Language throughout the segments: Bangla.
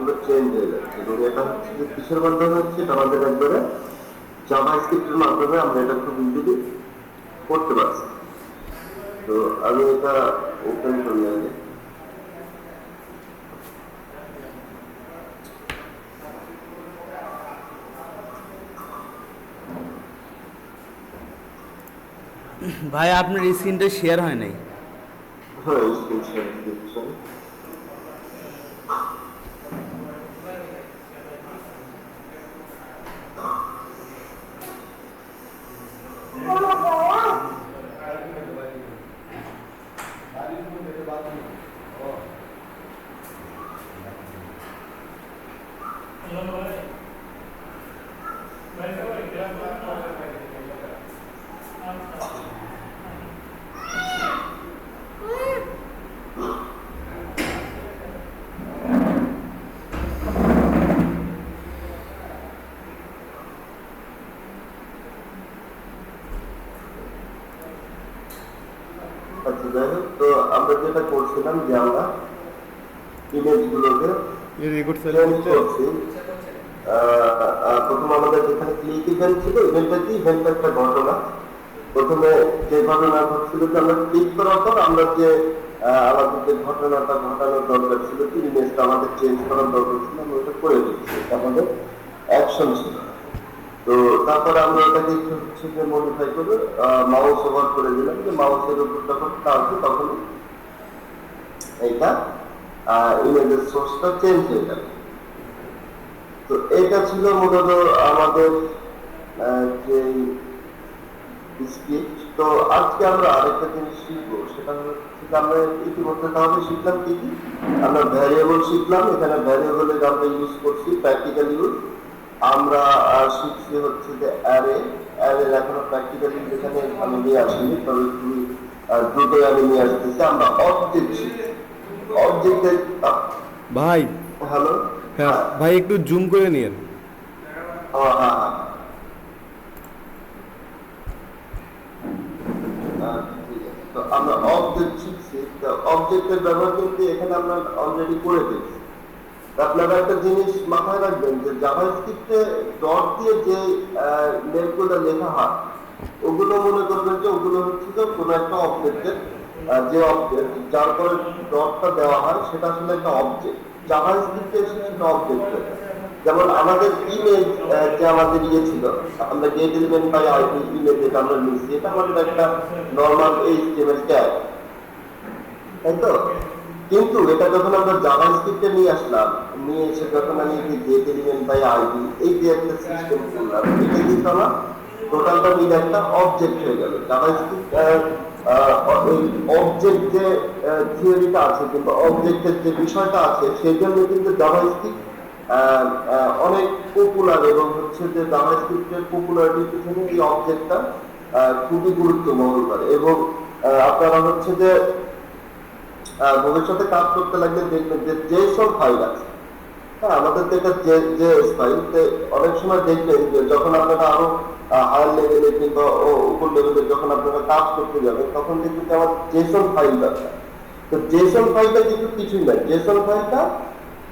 গুলো চেঞ্জ হয়ে যাচ্ছে, এবং এটা হচ্ছে যে কিসের মাধ্যমে হচ্ছে, এটা আমাদের একবারে জাভাস্ক্রিপ্টের মাধ্যমে আমরা এটা খুব ইজিলি করতে পারছি। তো আমি এটা ওপেন করি আগে। ভাই আপনার স্ক্রিনটা শেয়ার হয় নাই। হ্যাঁ, স্ক্রিন শেয়ার দিচ্ছি। আচ্ছা, যাই হোক, তো আমরা যেটা করছিলাম যে আমরা ইমেজগুলোকে চেঞ্জ করছি। প্রথম আমাদের যেখানে ক্লিক ইভেন্ট ছিল, ইভেন্টটা কি, ইভেন্টটা একটা ঘটনা। প্রথমে যে ঘটনা ঘটছিল যে আমরা ক্লিক করার পর আমরা যে আমাদের যে ঘটনাটা ঘটানোর দরকার ছিল, কি ইমেজটা আমাদের চেঞ্জ করার দরকার ছিল, আমরা ওটা করে দিচ্ছি। এটা আমাদের অ্যাকশন ছিল। তো তারপরে আমরা ওটাকে হচ্ছে যে মডিফাই করে মাউস ওভার করে দিলাম, যে মাউসের উপর যখন টানছি তখন এইটা ইমেজের সোর্সটা চেঞ্জ হয়ে যাবে। তো এটা ছিল মূলত আমাদের যে স্ক্রিপ্ট। তো আজকে আমরা আরেকটা জিনিস শিখবো, সেটা হলো আমরা ইতিমধ্যে তাহলে শিখলাম কি কি, আমরা ভ্যারিয়েবল শিখলাম। এখানে ভ্যারিয়েবলের আমরা ইউজ করছি প্র্যাকটিক্যাল ইউজ। আমরা শিখছি হচ্ছে যে অ্যারে। অ্যারের এখনো প্র্যাকটিক্যাল ইউজ এখানে আমি নিয়ে আসিনি, তবে খুবই দ্রুতই আমি নিয়ে আসতেছি। আমরা অবজেক্ট শিখি। অবজেক্টের ভাই, হ্যালো, হ্যাঁ ভাই, একটু জুম করে নিন। হ্যাঁ হ্যাঁ হ্যাঁ, ঠিক আছে। তো আমরা অবজেক্ট শিখছি। তো অবজেক্টের ব্যবহার কিন্তু এখানে আমরা অলরেডি করে দিয়েছি। আপনারা একটা জিনিস মাথায় রাখবেন যে জাভাস্ক্রিপ্টে ডট দিয়ে যে লেখগুলো লেখা হয়, ওগুলো মনে করবেন যে ওগুলো হচ্ছে যে কোনো একটা অবজেক্টের যে অবজেক্ট যার পরে ডটটা দেওয়া হয় সেটা আসলে একটা অবজেক্ট। জাভাস্ক্রিপ্টে এসে সেটা অবজেক্ট। যেমন আমাদের ইমেজ যে আমাদের ইয়ে ছিল, আমরা get element by ID image যেটা আমরা নিচ্ছি, এটা আমাদের একটা নর্মাল এইচটিএমএল ট্যাগ, তাই তো? কিন্তু এটা যখন আমরা জাভাস্ক্রিপ্টে নিয়ে আসলাম, নিয়ে এসে যখন আমি গেট এলিমেন্ট বাই আইডি এই যে একটা সিস্টেম করলাম, এটা কিন্তু আমার টোটালটা মিলে একটা অবজেক্ট হয়ে গেল। জাভাস্ক্রিপ্ট অবজেক্ট যে থিওরিটা আছে কিংবা অবজেক্টের যে বিষয়টা আছে, সেই জন্য কিন্তু জাভাস্ক্রিপ্ট অনেক পপুলার, এবং হচ্ছে যে জাভাস্ক্রিপ্টের পপুলারিটির পিছনে এই অবজেক্টটা খুবই গুরুত্ব বহন করে। এবং আপনারা হচ্ছে যে ভবিষ্যতে কাজ করতে লাগলে দেখবেন যে যেসব ফাইল আছে, হ্যাঁ, আমাদের তো এটা জেএস ফাইল, অনেক সময় দেখবেন যে যখন আপনারা আরো হায়ার লেভেলে কিংবা উপর লেভেলে যখন আপনারা কাজ করতে যাবেন, তখন দেখবেন যে আমার জেসন ফাইল দরকার। তো জেসন ফাইলটা কিন্তু কিছুই নাই। জেসন ফাইলটা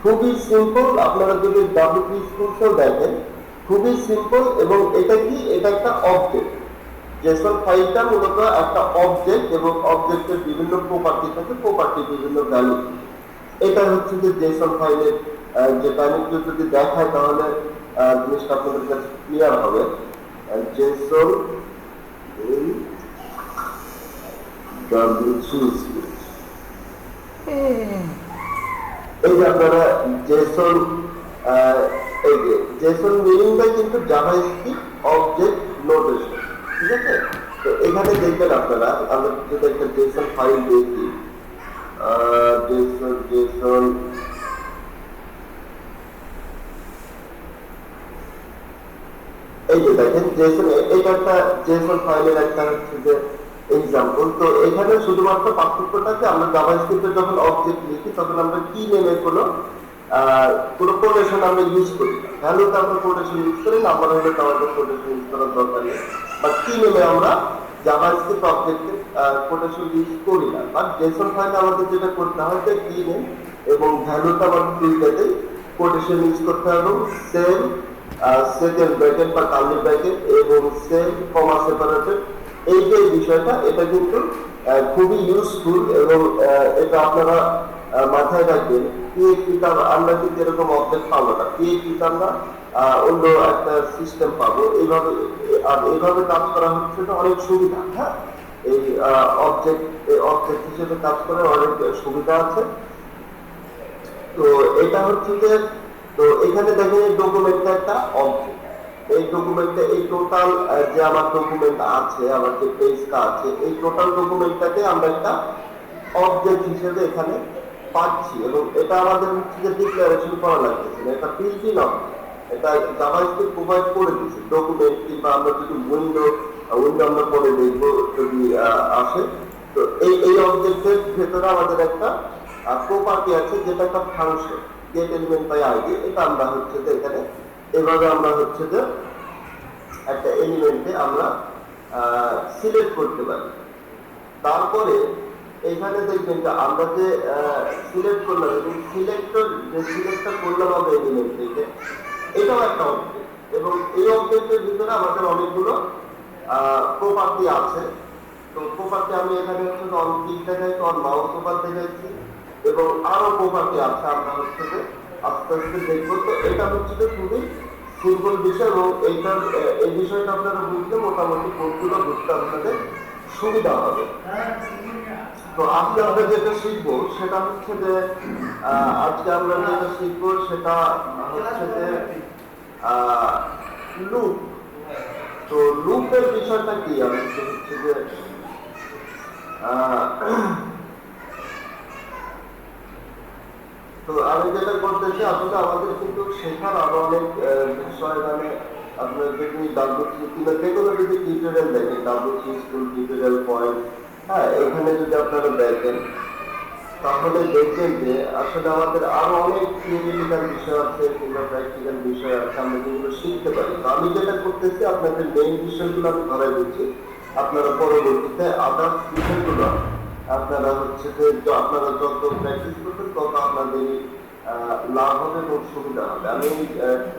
খুবই সিম্পল। আপনারা যদি ডাব্লিউপি স্কুলসও দেখেন, খুবই সিম্পল। এবং এটা কি, এটা একটা অবজেক্ট। জেসন ফাইলটা মূলত একটা অবজেক্ট, এবং অবজেক্টের বিভিন্ন প্রপার্টি থাকে, প্রপার্টি বিভিন্ন ভ্যালু। এটা হচ্ছে যে জেসন ফাইলের যে ভ্যালুগুলো যদি দেখায় তাহলে জিনিসটা আপনাদের কাছে ক্লিয়ার হবে। জেসন এই যে আপনারা জেসন, এই যে জেসন মিনিংটা কিন্তু জাভাস্ক্রিপ্ট অবজেক্ট নোটেশন, ঠিক আছে? তো এখানে দেখবেন আপনারা, আমরা যদি একটা জেসন ফাইল দেখি, জেসন এই যে দেখেন জেসন, এটা একটা জেসন ফাইলের একটা হচ্ছে যে এক্সাম্পল। তো এখানে শুধুমাত্র পার্থক্যটাকে, আমরা জাভাস্ক্রিপ্টে যখন অবজেক্ট লিখি তখন আমরা কি নেমে কোনো কোটেশন আমরা ইউজ করি না। ভ্যালুতে আমরা কোটেশন ইউজ করি, নাম্বার হলে তো আমাদের কোটেশন ইউজ করার দরকার নেই। বাট কি নেমে আমরা জাভাস্ক্রিপ্ট অবজেক্টে কোটেশন ইউজ করি না। বাট জেসন ফাইলে আমাদের যেটা করতে হয় যে কি নেম এবং ভ্যালুটা আমাদের দুইটাতেই কোটেশন ইউজ করতে হবে, সেম সেকেন্ড ব্র্যাকেট বা কার্লি ব্র্যাকেট এবং সেম কমা সেপারেটেড। এই যে বিষয়টা, এটা কিন্তু খুবই ইউজফুল এবং এটা আপনারা মাথায় রাখবেন। পিএইচপিতে আমরা কিন্তু এরকম অবজেক্ট পাবো না, পিএইচপিতে আমরা অন্য একটা সিস্টেম পাবো। এইভাবে আর এইভাবে কাজ করা হচ্ছে তো অনেক সুবিধা। হ্যাঁ, এই অবজেক্ট হিসেবে কাজ করার অনেক সুবিধা আছে। তো এটা হচ্ছে যে, তো এখানে দেখেন এই ডকুমেন্টটা একটা অবজেক্ট। এই ডকুমেন্টে এই টোটাল যে আমার ডকুমেন্ট আছে, আমার যে পেজটা আছে, এই টোটাল ডকুমেন্টটাকে আমরা একটা অবজেক্ট হিসেবে এখানে পাচ্ছি এবং এটা আমাদের হচ্ছে যে ডিক্লারেশন করা লাগতেছে না, এটা বিল্ট ইন অবজেক্ট। এটা জাভাস্ক্রিপ্ট প্রোভাইড করে দিচ্ছে ডকুমেন্ট, কিংবা আমরা যদি উইন্ডো আমরা পরে দেখবো যদি আসে। তো এই অবজেক্টের ভেতরে আমাদের একটা প্রপার্টি আছে, যেটা একটা function, get element by ID. এটা আমরা হচ্ছে যে এখানে এভাবে আমরা হচ্ছে যে একটা এলিমেন্টে আমরা সিলেক্ট করতে পারি। তারপরে এখানে দেখবেন যে আমরা যে সিলেক্ট করলাম এবং সিলেক্টটা করলাম আমরা এলিমেন্ট থেকে, এটাও একটা অবজেক্ট এবং এই অবজেক্টের ভিতরে আমাদের অনেকগুলো প্রপার্টি আছে। তো প্রপার্টি আমি এখানে হচ্ছে অন ক্লিক দেখাইছি, অন মাউস ওভার দেখাইছি এবং আরো প্রপার্টি আছে, আমরা হচ্ছে যে আস্তে আস্তে দেখবো। তো এটা হচ্ছে যে খুবই সিম্পল বিষয় এবং এই বিষয়টা আপনারা বুঝলে মোটামুটি কোডগুলো বুঝতে আপনাদের সুবিধা হবে। তো আজকে আমরা যেটা শিখবো সেটা হচ্ছে যে সেটা হচ্ছে যে লুপ। তো লুপের বিষয়টা কি, আমি হচ্ছে যে তো আমি যেটা করতেছি, আসলে আমাদের কিন্তু শেখার আরো অনেক বিষয়, মানে আপনার যদি ডাব্লিউসি কিংবা যে কোনো যদি টিউটোরিয়াল দেখেন, ডাব্লিউসি স্কুল টিউটোরিয়াল পয়েন্ট, হ্যাঁ, এখানে যদি আপনারা দেখেন তাহলে দেখবেন যে আসলে আমাদের আরো অনেক থিওরিটিক্যাল বিষয় আছে কিংবা প্র্যাকটিক্যাল বিষয় আছে, আমরা যেগুলো শিখতে পারি। তো আমি যেটা করতেছি, আপনাদের মেইন বিষয়গুলো আমি ধরাই দিচ্ছি, আপনারা পরবর্তীতে আদার্স বিষয়গুলো আপনারা হচ্ছে যে আপনারা যত প্র্যাকটিস করবেন তত আপনাদের লাভ হবে এবং সুবিধা হবে। আমি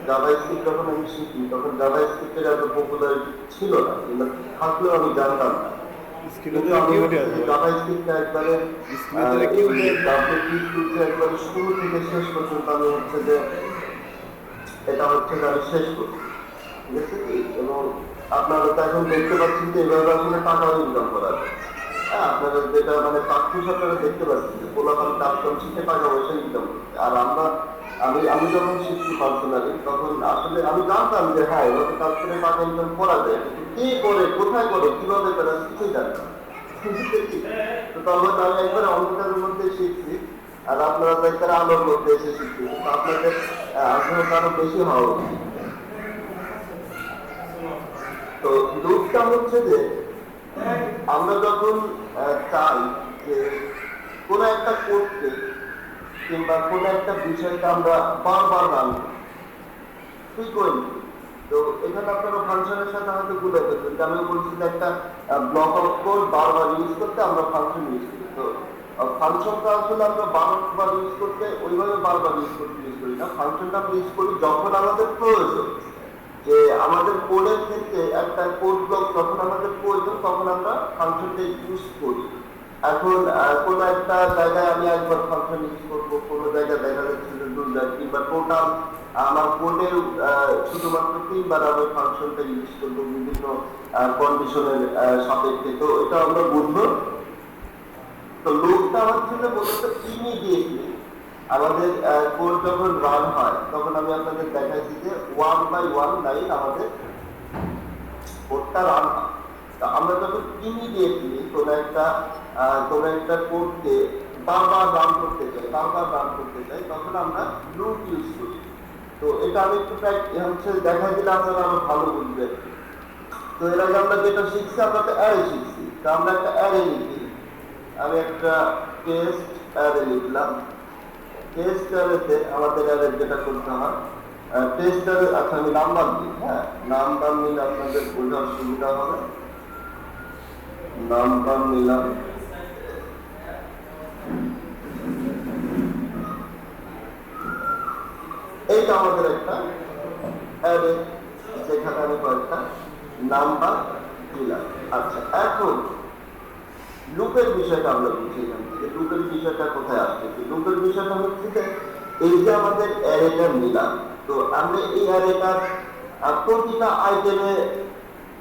জাভাস্ক্রিপ্ট যখন আমি শিখি, তখন জাভাস্ক্রিপ্টের এত পপুলারিটি ছিল না, কিংবা থাকলেও আমি জানতাম না। জাভাস্ক্রিপ্টটা একবারে শুরু থেকে শেষ পর্যন্ত আমি হচ্ছে যে এটা হচ্ছে যে আমি শেষ করছি, ঠিক আছে কি? এবং আপনারা তো এখন দেখতে পাচ্ছেন যে এভাবে আসলে টাকাও ইনকাম করা যায়। হ্যাঁ, আপনারা যেটা মানে চাকরি আপনারা দেখতে পাচ্ছেন যে পোলাপান কাজকর্ম শিখে টাকা পয়সা ইনকাম করছে। আর আমি যখন শিখছি পার্সোনালি, তখন আসলে আমি জানতাম যে হ্যাঁ, এভাবে কাজ করে টাকা ইনকাম করা যায়, কিন্তু কে করে, কোথায় করে, কিভাবে করে কিছুই জানতাম। তো তখন আমি একবার অন্ধকারের মধ্যে শিখছি, আর আপনারা তো একবার আলোর মধ্যে এসে শিখছি। তো আপনাদের আগ্রহটা আরো বেশি হওয়া উচিত। তো লুপটা হচ্ছে যে আমরা যখন চাই যে কোন একটা কোডকে কিংবা কোন একটা বিষয়কে আমরা বারবার রান ফ্রিকোয়েন্টলি, তো এখানে আপনারা ফাংশনের সাথে হয়তো ভুলে ফেলবেন যে আমি বলছি যে একটা ব্লক অফ কোড বারবার ইউজ করতে আমরা ফাংশন ইউজ করি। তো ফাংশনটা আসলে আমরা বারবার ইউজ করতে ওইভাবে বারবার ইউজ করি না। ফাংশনটা আমরা ইউজ করি যখন আমাদের প্রয়োজন, যে আমাদের কোডের ক্ষেত্রে একটা কোড ব্লক যখন আমাদের প্রয়োজন, তখন আমরা ফাংশনটা ইউজ করি। এখন কোন একটা জায়গায় আমি একবার ফাংশন ইউজ করবো, কোন জায়গায় দেখা যাচ্ছে যে দুইবার কিংবা টোটাল আমার কোডের শুধুমাত্র 3 বার আমি ফাংশনটা ইউজ করবো বিভিন্ন কন্ডিশনের সাপেক্ষে। তো এটা আমরা বুঝবো। তো লুপটা হচ্ছে যে মূলত ইমিডিয়েটলি আমাদের কোড যখন রান হয়, তখন আমি আপনাদের দেখাইছি যে 1 বাই 1 লাইন আমাদের কোডটা রান হয়। আমরা যখন ইমিডিয়েটলি কোন একটা কোডকে বারবার রান করতে চাই, তখন আমরা লুপ ইউজ করি। তো এটা আমি একটু হচ্ছে দেখাই দিলে আপনারা আরো ভালো বুঝবেন। তো এর আগে আমরা যেটা শিখছি, আমরা একটা অ্যারে শিখছি। তো আমরা একটা অ্যারে লিখি, আমি একটা টেস্ট অ্যারে লিখলাম। টেস্ট অ্যারেতে আমাদের অ্যারে যেটা করতে হয়, টেস্ট অ্যারে, আচ্ছা আমি নাম্বার দিই, হ্যাঁ, নাম্বার নিলে আপনাদের বোঝার সুবিধা হবে। নাম্বার নিলাম, এইটা আমাদের একটা অ্যারে, যেখানে আমি কয়েকটা নাম্বার দিলাম। আচ্ছা, এখন লুপের বিষয়টা আমরা বুঝি এখান থেকে। লুপের বিষয়টা কোথায় আসছে? লুপের বিষয়টা হচ্ছে যে এই যে আমাদের অ্যারেটা নিলাম, তো আমরা এই অ্যারেটার প্রতিটা আইটেমে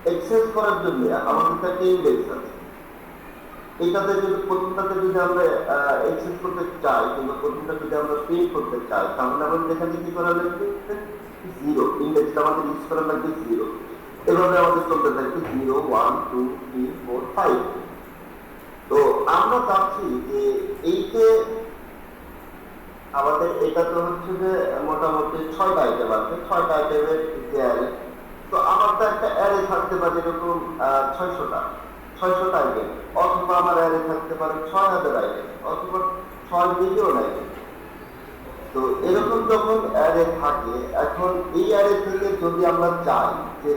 অ্যাক্সেস করার জন্য আমাদের একটা ইন্ডেক্স আছে। এটাতে যদি প্রথমটাতে যদি আমরা অ্যাক্সেস করতে চাই কিংবা প্রথমটা যদি আমরা প্রিন্ট করতে চাই, তাহলে আমাদের এখানে কি করা লাগবে? জিরো। ইন্ডেক্সটা আমাদের ইউজ করা লাগবে জিরো। এভাবে আমাদের চলতে থাকবে 0 1 2 3 4 5। তো আমরা চাচ্ছি যে এইতে আমাদের এটা তো হচ্ছে যে মোটামুটি 6টা আইটেম আছে, 6টা আইটেমের যে অ্যারে। তো আমার তো একটা অ্যারে থাকতে পারে এরকম 600টা আইটেম, অথবা আমার অ্যারে থাকতে পারে 6000 আইটেম, অথবা 6 মিলিয়ন আইটেম। তো এরকম যখন অ্যারে থাকে, এখন এই অ্যারে থেকে যদি আমরা চাই যে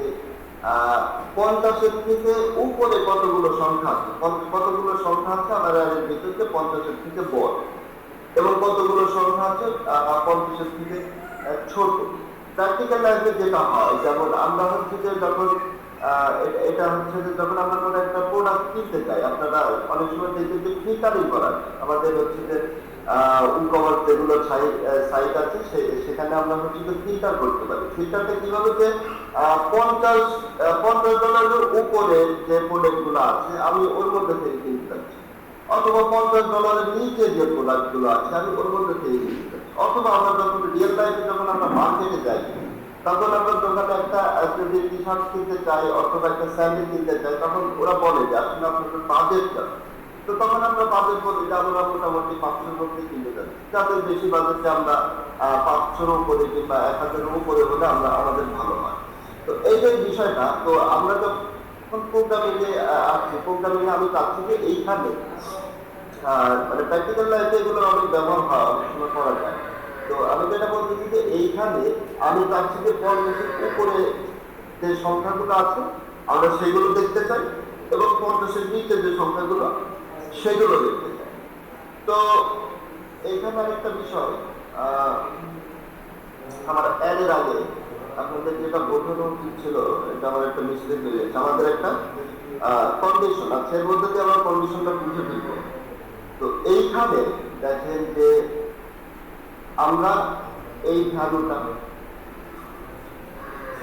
50-এর থেকে উপরে কতগুলো সংখ্যা আছে, কতগুলো সংখ্যা আছে আমার অ্যারের ভিতরে 50-এর থেকে বড়, এবং কতগুলো সংখ্যা আছে 50-এর থেকে ছোট। প্র্যাকটিক্যাল লাইফে যেটা হয়, যেমন আমরা হচ্ছে যে যখন এটা হচ্ছে যে যখন আমরা কোনো একটা প্রোডাক্ট কিনতে চাই, আপনারা অনেক সময় দেখবেন যে ফিল্টারিং করা যায়। আমাদের হচ্ছে যে ই-কমার্স যেগুলো সাইট আছে সেখানে আমরা হচ্ছে যে ফিল্টার করতে পারি। ফিল্টারটা কিভাবে? যে $50 উপরে যে প্রোডাক্ট গুলো আছে আমি ওর মধ্যে থেকে কিনতে পারছি, অথবা $50 নিচে যে প্রোডাক্ট গুলো আছে আমি ওর মধ্যে থেকে কিনতে পারছি। অথবা আমরা যখন রিয়েল লাইফে যখন আমরা মার্কেটে যাই, তখন আমরা দোকানে একটা যদি টি শার্ট কিনতে চাই অথবা একটা স্যান্ডেল কিনতে চাই, তখন ওরা বলে যে আসলে আপনাদের বাজেটটা। তো তখন আমরা বাজেট বলি যে আমরা মোটামুটি 500-এর মধ্যে কিনতে চাই। যাদের বেশি বাজেটে আমরা 500-এর উপরে কিংবা 1000-এর উপরে হলে আমরা আমাদের ভালো হয়। তো এই যে বিষয়টা, তো আমরা যখন প্রোগ্রামিংয়ে আসছি, প্রোগ্রামিংয়ে আমি চাচ্ছি যে এইখানে মানে প্র্যাকটিক্যাল লাইফে এগুলো অনেক ব্যবহার হয়, অনেক সময় করা যায়। তো আমি যেটা বলতেছি যে এইখানে আমি চাচ্ছি যে 50-এর উপরে যে সংখ্যাগুলো আছে আমরা সেগুলো দেখতে চাই, এবং 50-এর নিচে যে সংখ্যাগুলো সেগুলো দেখতে চাই। তো এইখানে আরেকটা বিষয়, আমার অ্যাডের আগে আপনাদের যেটা বোঝানো উচিত ছিল, এটা আমার একটা মিস্টেক হয়ে গেছে। আমাদের একটা কন্ডিশন আছে, এর মধ্যে দিয়ে আমরা কন্ডিশনটা বুঝে ফেলবো। তো এইখানে দেখেন যে আমরা এই ভ্যালুটা,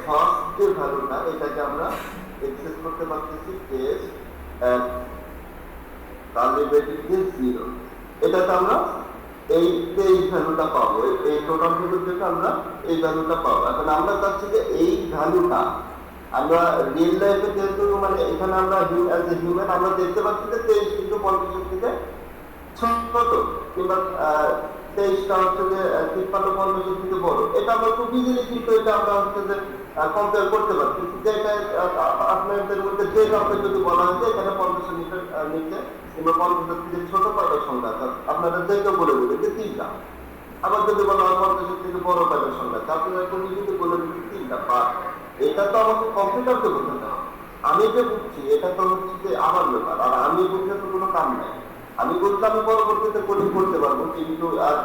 ফার্স্ট যে ভ্যালুটা, এটাকে আমরা এক্সেস করতে পারতেছি টেস্ট কার্লি ব্র্যাকেট দিয়ে 0। এটাতে আমরা এই ভ্যালুটা পাবো, এই টোটাল ভ্যালু থেকে আমরা এই ভ্যালুটা পাবো। এখন আমরা চাচ্ছি যে এই ভ্যালুটা আমরা রিয়েল লাইফে যেহেতু মানে এখানে আমরা অ্যাজ এ হিউম্যান আমরা দেখতে পাচ্ছি যে 23 কিন্তু 50-এর থেকে ছোট, কিংবা 23টা হচ্ছে যে 53-50-এর থেকে বড়। এটা আমরা খুব ইজিলি কিন্তু এটা আমরা হচ্ছে যে কম্পেয়ার করতে পারছি। যেটা আপনাদের মধ্যে যে কাউকে যদি বলা হয় যে এখানে 50-এর নিচে কিংবা 50-এর থেকে ছোট কয়টা সংখ্যা আছে, আপনারা যে কেউ বলে দেবে যে 3টা। আবার যদি বলা হয় 50-এর থেকে বড় কয়টা সংখ্যা আছে, আপনারা খুব ইজিলি বলে দেবে 3টা। বাট এটা তো আমাকে কম্পিউটারকে বোঝাতে হবে। আমি যে বুঝছি এটা তো হচ্ছে যে আমার ব্যাপার, আর আমি বুঝলে তো কোনো কাম নাই। আমি বলতে আমি পরবর্তীতে কোডিং করতে পারবো, কিন্তু আর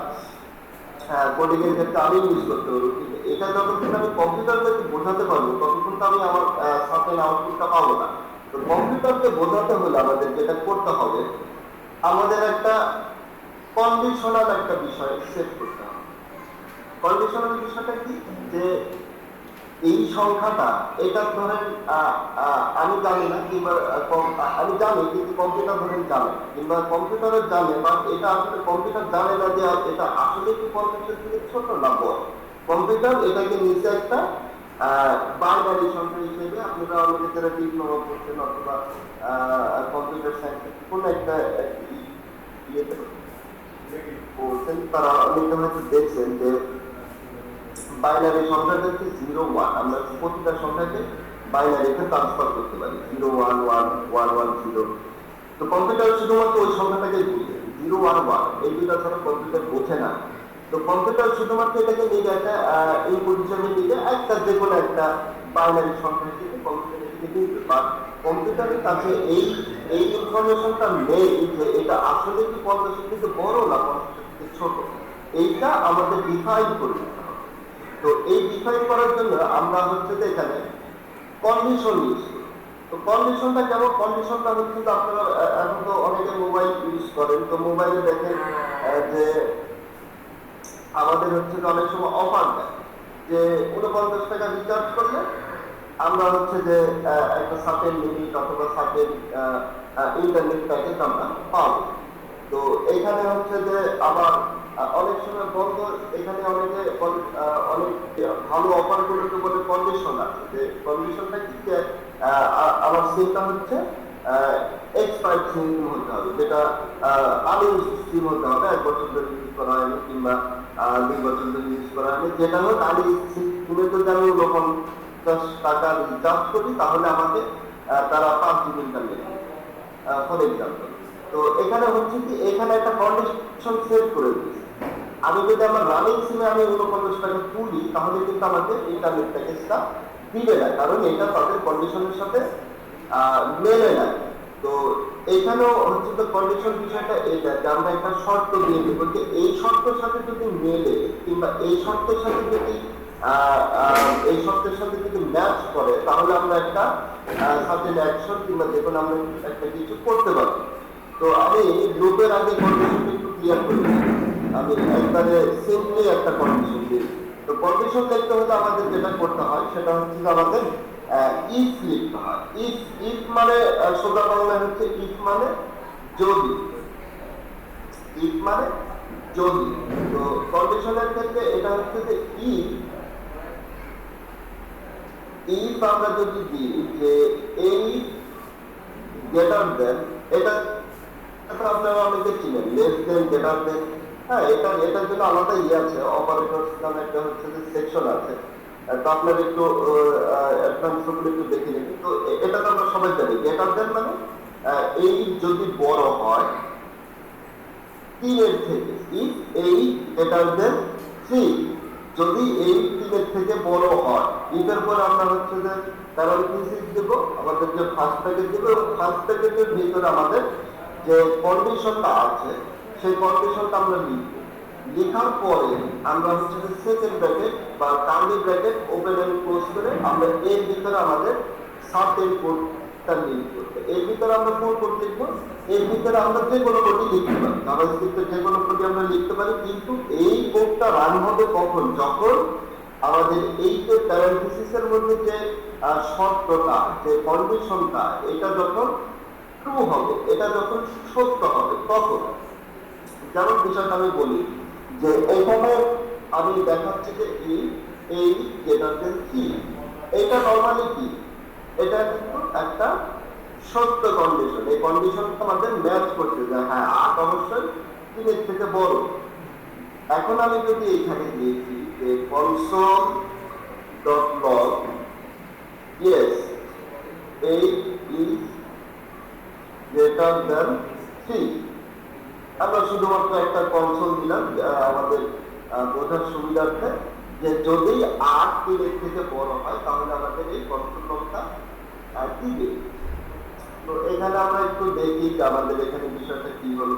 কোডিং এর ক্ষেত্রে আমি ইউজ করতে পারবো। কিন্তু এটা যতক্ষণ আমি কম্পিউটারকে বোঝাতে পারবো ততক্ষণ তো আমি আমার সাথে আউটপুটটা পাবো না। তো কম্পিউটারকে বোঝাতে হলে আমাদের যেটা করতে হবে, আমাদের একটা কন্ডিশনাল একটা বিষয় সেট করতে হবে। কন্ডিশনাল বিষয়টা কি? যে এই সংখ্যাটা, এটা ধরেন আমি জানি না, কিংবা আমি জানি কিন্তু কম্পিউটার ধরেন জানে, কিংবা কম্পিউটারের জানে, বা এটা আসলে কম্পিউটার জানে না যে এটা আসলে কি 50-এর থেকে ছোট না বড়। কম্পিউটার এটাকে নিচে একটা বাইনারি সংখ্যা হিসেবে, আপনারা অনেকে যারা ডিপ্লোমা করছেন অথবা কম্পিউটার সায়েন্স কোনো একটা ইয়েতে করছেন, তারা অনেকে হয়তো দেখছেন যে বাইনারি সংখ্যাটা হচ্ছে 0 1। আমরা প্রতিটা সংখ্যাকে বাইনারিতে ট্রান্সফার করতে পারি 0 1 1 1 1 0। তো কম্পিউটার শুধুমাত্র ওই সংখ্যাটাকে বুঝে 0 1 1, এই দুইটা ছাড়া কম্পিউটার বোঝে না। তো কম্পিউটার শুধুমাত্র এটাকে নিয়ে একটা ইনপুট হিসেবে নিলে একটা যে কোনো একটা বাইনারি সংখ্যা হিসেবে কম্পিউটার এটাকে দিতে পারে। কম্পিউটারের কাছে এই ইনফরমেশনটা নেই যে এটা আসলে কি 50-এর থেকে বড় না 50-এর থেকে ছোট। এইটা আমাদের ডিফাইন করে দিতে হবে। তো এই ডিফাইন করার জন্য আমরা হচ্ছে যে এখানে কন্ডিশন ইউজ করি। তো কন্ডিশনটা কেমন? কন্ডিশনটা হচ্ছে যে আপনারা এখন তো অনেকে মোবাইল ইউজ করেন, তো মোবাইলে দেখেন যে আমাদের হচ্ছে যে অনেক সময় অফার দেয় যে 49 টাকা রিচার্জ করলে আমরা হচ্ছে যে একটা সার্টেন মিনিট অথবা সার্টেন ইন্টারনেট প্যাকেজ আমরা পাবো। তো এখানে হচ্ছে যে আবার অনেক সময় বন্ধ, এখানে অনেকে অনেক ভালো অফার করে তো বলে কন্ডিশন আছে, যে কন্ডিশনটা কি যে আমার সিমটা হচ্ছে এক্সপায়ার্ড সিম হতে হবে, যেটা আনইউজ সিম হতে হবে, 1 বছর ধরে ইউজ করা হয়নি কিংবা 2 বছর ধরে ইউজ করা হয়নি, যেটা হোক আনইউজ সিমে যদি আমি 49 টাকা রিচার্জ করি তাহলে আমাকে তারা 5 GB ইন্টারনেট ফর এক্সাম্পল। তো এখানে হচ্ছে কি, এখানে একটা কন্ডিশন সেট করে দিয়েছি, আমি যদি আমার রানিং সিমে আমি 49 টাকা তুলি তাহলে কিন্তু আমাকে ইন্টারনেট প্যাকেজটা দিবে না, কারণ এটা তাদের কন্ডিশনের সাথে মেলে না। তো এখানেও হচ্ছে তো কন্ডিশন বিষয়টা এটা যে আমরা একটা শর্ত দিয়ে দেবো যে এই শর্তের সাথে যদি মেলে কিংবা এই শর্তের সাথে যদি এই শর্তের সাথে যদি ম্যাচ করে তাহলে আমরা একটা সার্টেন অ্যাকশন কিংবা যে কোনো আমরা একটা কিছু করতে পারবো। তো আমি গ্রুপের আগে কন্ডিশনটা একটু ক্লিয়ার করেছি, আমি একবারে সিম্পলি একটা কন্ডিশন দিই। তো কন্ডিশন লিখতে হলে আমাদের যেটা করতে হয় সেটা হচ্ছে যে আমাদের ইফ লিখতে হয়। ইফ মানে সোজা বাংলা হচ্ছে ইফ মানে যদি, ইফ মানে যদি। তো কন্ডিশনের ক্ষেত্রে এটা হচ্ছে যে ইফ আমরা যদি দিই যে এই গ্রেটার দেন, এটা আপনারা অনেকে চিনেন, লেস দেন, গ্রেটার দেন, হ্যাঁ এটার জন্য আলাদা আছে, অপারেটরস নামে একটা হচ্ছে যে সেকশন আছে। তো আপনার একটু অ্যাডভান্স গুলো একটু দেখে নিন। তো এটা তো আমরা সবাই জানি, গ্রেটার দেন মানে এই যদি বড় হয় 3 এর থেকে, ইফ এই গ্রেটার দেন 3, যদি এই 3 এর থেকে বড় হয়, ইফের পরে আমরা হচ্ছে যে প্যারান্থেসিস দেব, আমাদের যে ফার্স্ট প্যাকেজ দেব, ফার্স্ট প্যাকেজের ভিতরে আমাদের যে কন্ডিশনটা আছে সেই কন্ডিশনটা আমরা লিখব। লেখার পরে আমরা হচ্ছে যে সেকেন্ড ব্র্যাকেট বা curly bracket open and close করে আমরা এর ভিতরে আমাদের সার্টেন কোডটা লিখব। এর ভিতরে আমরা কোন কোড লিখব? এর ভিতরে আমরা যে কোনো কোডই লিখতে পারি, জাভাস্ক্রিপ্টের যে কোনো কোডই আমরা লিখতে পারি, কিন্তু এই কোডটা রান হবে কখন? যখন আমাদের এই যে প্যারান্থেসিসের মধ্যে যে শর্তটা, যে কন্ডিশনটা, এটা যখন ট্রু হবে, এটা যখন সত্য হবে তখন। যেমন বিষয়টা আমি বলি যে এখানে আমি দেখাচ্ছি যে এই গ্রেটার দেন 3, এটা নরমালি কি, এটা কিন্তু একটা সত্য কন্ডিশন। এই কন্ডিশনটা আমাদের ম্যাচ করছে যে হ্যাঁ 8 অবশ্যই 3 এর থেকে বড়। এখন আমি যদি এখানে দিয়েছি যে console.log yes 8 is greater than 3, আমরা শুধুমাত্র একটা কনসোল দিলাম আমাদের বোঝার সুবিধার্থে, যে যদি 8 3 এর থেকে বড় হয় তাহলে আমাদের এই কনসোলটা দিবে। তো এখানে আমরা একটু দেখি যে আমাদের এখানে বিষয়টা কি হলো।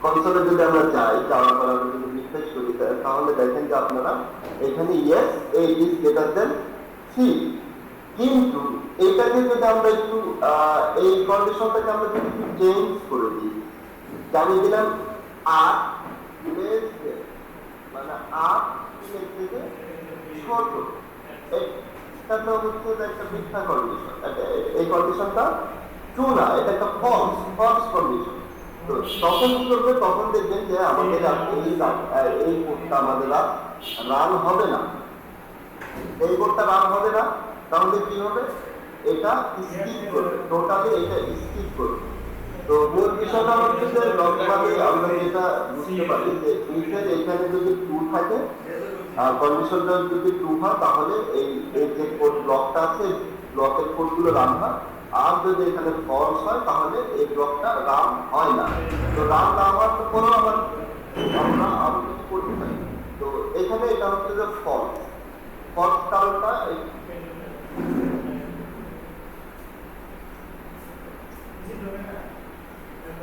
কনসোলে যদি আমরা যাই, যাওয়ার পর আমরা যদি রিফ্রেশ করি তাহলে দেখেন যে আপনারা এখানে ইয়েস 8 is greater than 3, কিন্তু এটাকে যদি আমরা একটু এই কন্ডিশনটাকে আমরা যদি একটু চেঞ্জ করে দিই, জানিয়ে দিলাম 8 less than, মানে 8 3 এর থেকে ছোট, এটা হচ্ছে একটা মিথ্যা কন্ডিশন, এই কন্ডিশনটা ট্রু না, এটা একটা ফলস কন্ডিশন। তো তখন কি করবে? তখন দেখবেন যে আমাদের এই কোডটা আমাদের আর রান হবে না, এই কোডটা রান হবে না। তাহলে কি হবে? এটা স্কিপ করবে, টোটালি এটা স্কিপ করবে। তো মূল বিষয়টা হচ্ছে যে নর্মালি আমরা যেটা বুঝতে পারি যে ইফের এখানে যদি ট্রু থাকে, কন্ডিশনটা যদি ট্রু হয় তাহলে এই যে কোড ব্লকটা আছে, ব্লকের কোডগুলো রান হয়। আর যদি এখানে ফলস হয় তাহলে এই ব্লকটা রান হয় না। তো রান না হওয়ার পরেও আমরা আরো কিছু করতে পারি। তো এখানে এটা হচ্ছে যে ফলস কারণটা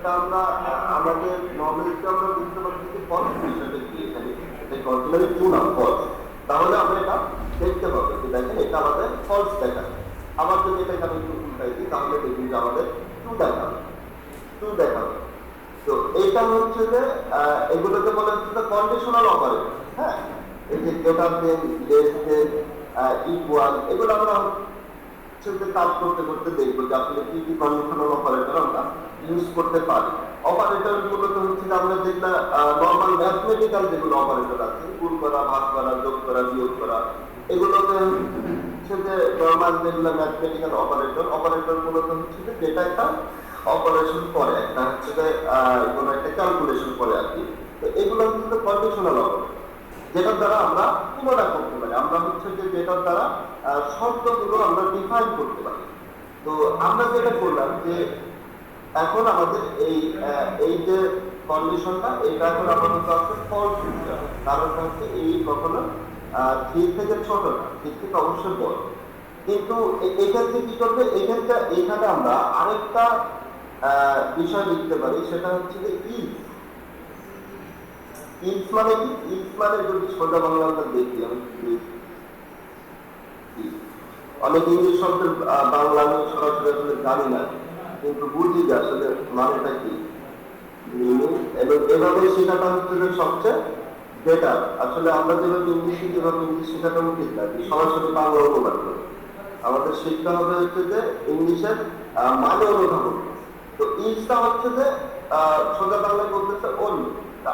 তা আমরা আমাদের নলেজটা আমরা বুঝতে পারছি যে ফলস বিষয়টা কি এখানে, এটা কন্টিনিউয়াস ট্রু না ফলস, তাহলে আমরা এটা দেখতে পাবো যে দেখেন এটা আমাদের ফলস দেখাবে। আবার যদি এটাকে আমি একটু উল্টাই দিই তাহলে দেখুন যে আমাদের ট্রু দেখাবে, ট্রু দেখাবে। তো এইটা হচ্ছে যে এগুলোকে বলা হচ্ছে কন্ডিশনাল অপারেটর। হ্যাঁ, এই যে greater than, less than, equal, এগুলো আমরা হচ্ছে কাজ করতে করতে দেখবো যে আসলে কি কি কন্ডিশনাল অপারেটর আমরা ইউজ করতে পারি। অপারেটর মূলত হচ্ছে যে আমরা যেগুলা নর্মাল ম্যাথমেটিক্যাল যেগুলো অপারেটর আছে, গুণ করা, ভাগ করা, যোগ করা, বিয়োগ করা, এগুলোতে হচ্ছে যে নর্মাল যেগুলো ম্যাথমেটিক্যাল অপারেটর মূলত হচ্ছে যে যেটা একটা অপারেশন করে, একটা হচ্ছে যে কোনো একটা ক্যালকুলেশন করে আর কি। তো এগুলো হচ্ছে কন্ডিশনাল অপারেটর, যেটার দ্বারা আমরা তুলনা করতে পারি, আমরা হচ্ছে যে যেটার দ্বারা শব্দগুলো আমরা ডিফাইন করতে পারি। তো আমরা যেটা করলাম যে এখন আমাদের এই যে কন্ডিশনটা, এটা এখন আপাতত আছে ফলস ফিচার, কারণটা হচ্ছে এই কখনো 3 থেকে ছোট না, 3 থেকে অবশ্যই বড়। কিন্তু এক্ষেত্রে কি করবে, এক্ষেত্রে এখানে আমরা আরেকটা বিষয় লিখতে পারি, সেটা হচ্ছে যে ইলস মানে কি? ইলস মানে যদি সোজা বাংলা আমরা দেখি, অনেক ইংলিশ শব্দের বাংলা আমি সরাসরি আসলে জানি না, কিন্তু বুঝি যে আসলে মানেটা কি, এবং এভাবে শেখাটা হচ্ছে যে সবচেয়ে বেটার। আসলে আমরা যেভাবে ইংলিশ শিখি, যেভাবে ইংলিশ শেখাটা উচিত না, সরাসরি বাংলা অনুবাদ করে আমাদের শিখতে হবে হচ্ছে যে ইংলিশের মানে অনুধাবন। তো ইলসটা হচ্ছে যে সোজা বাংলায় বলতেছে অন্য।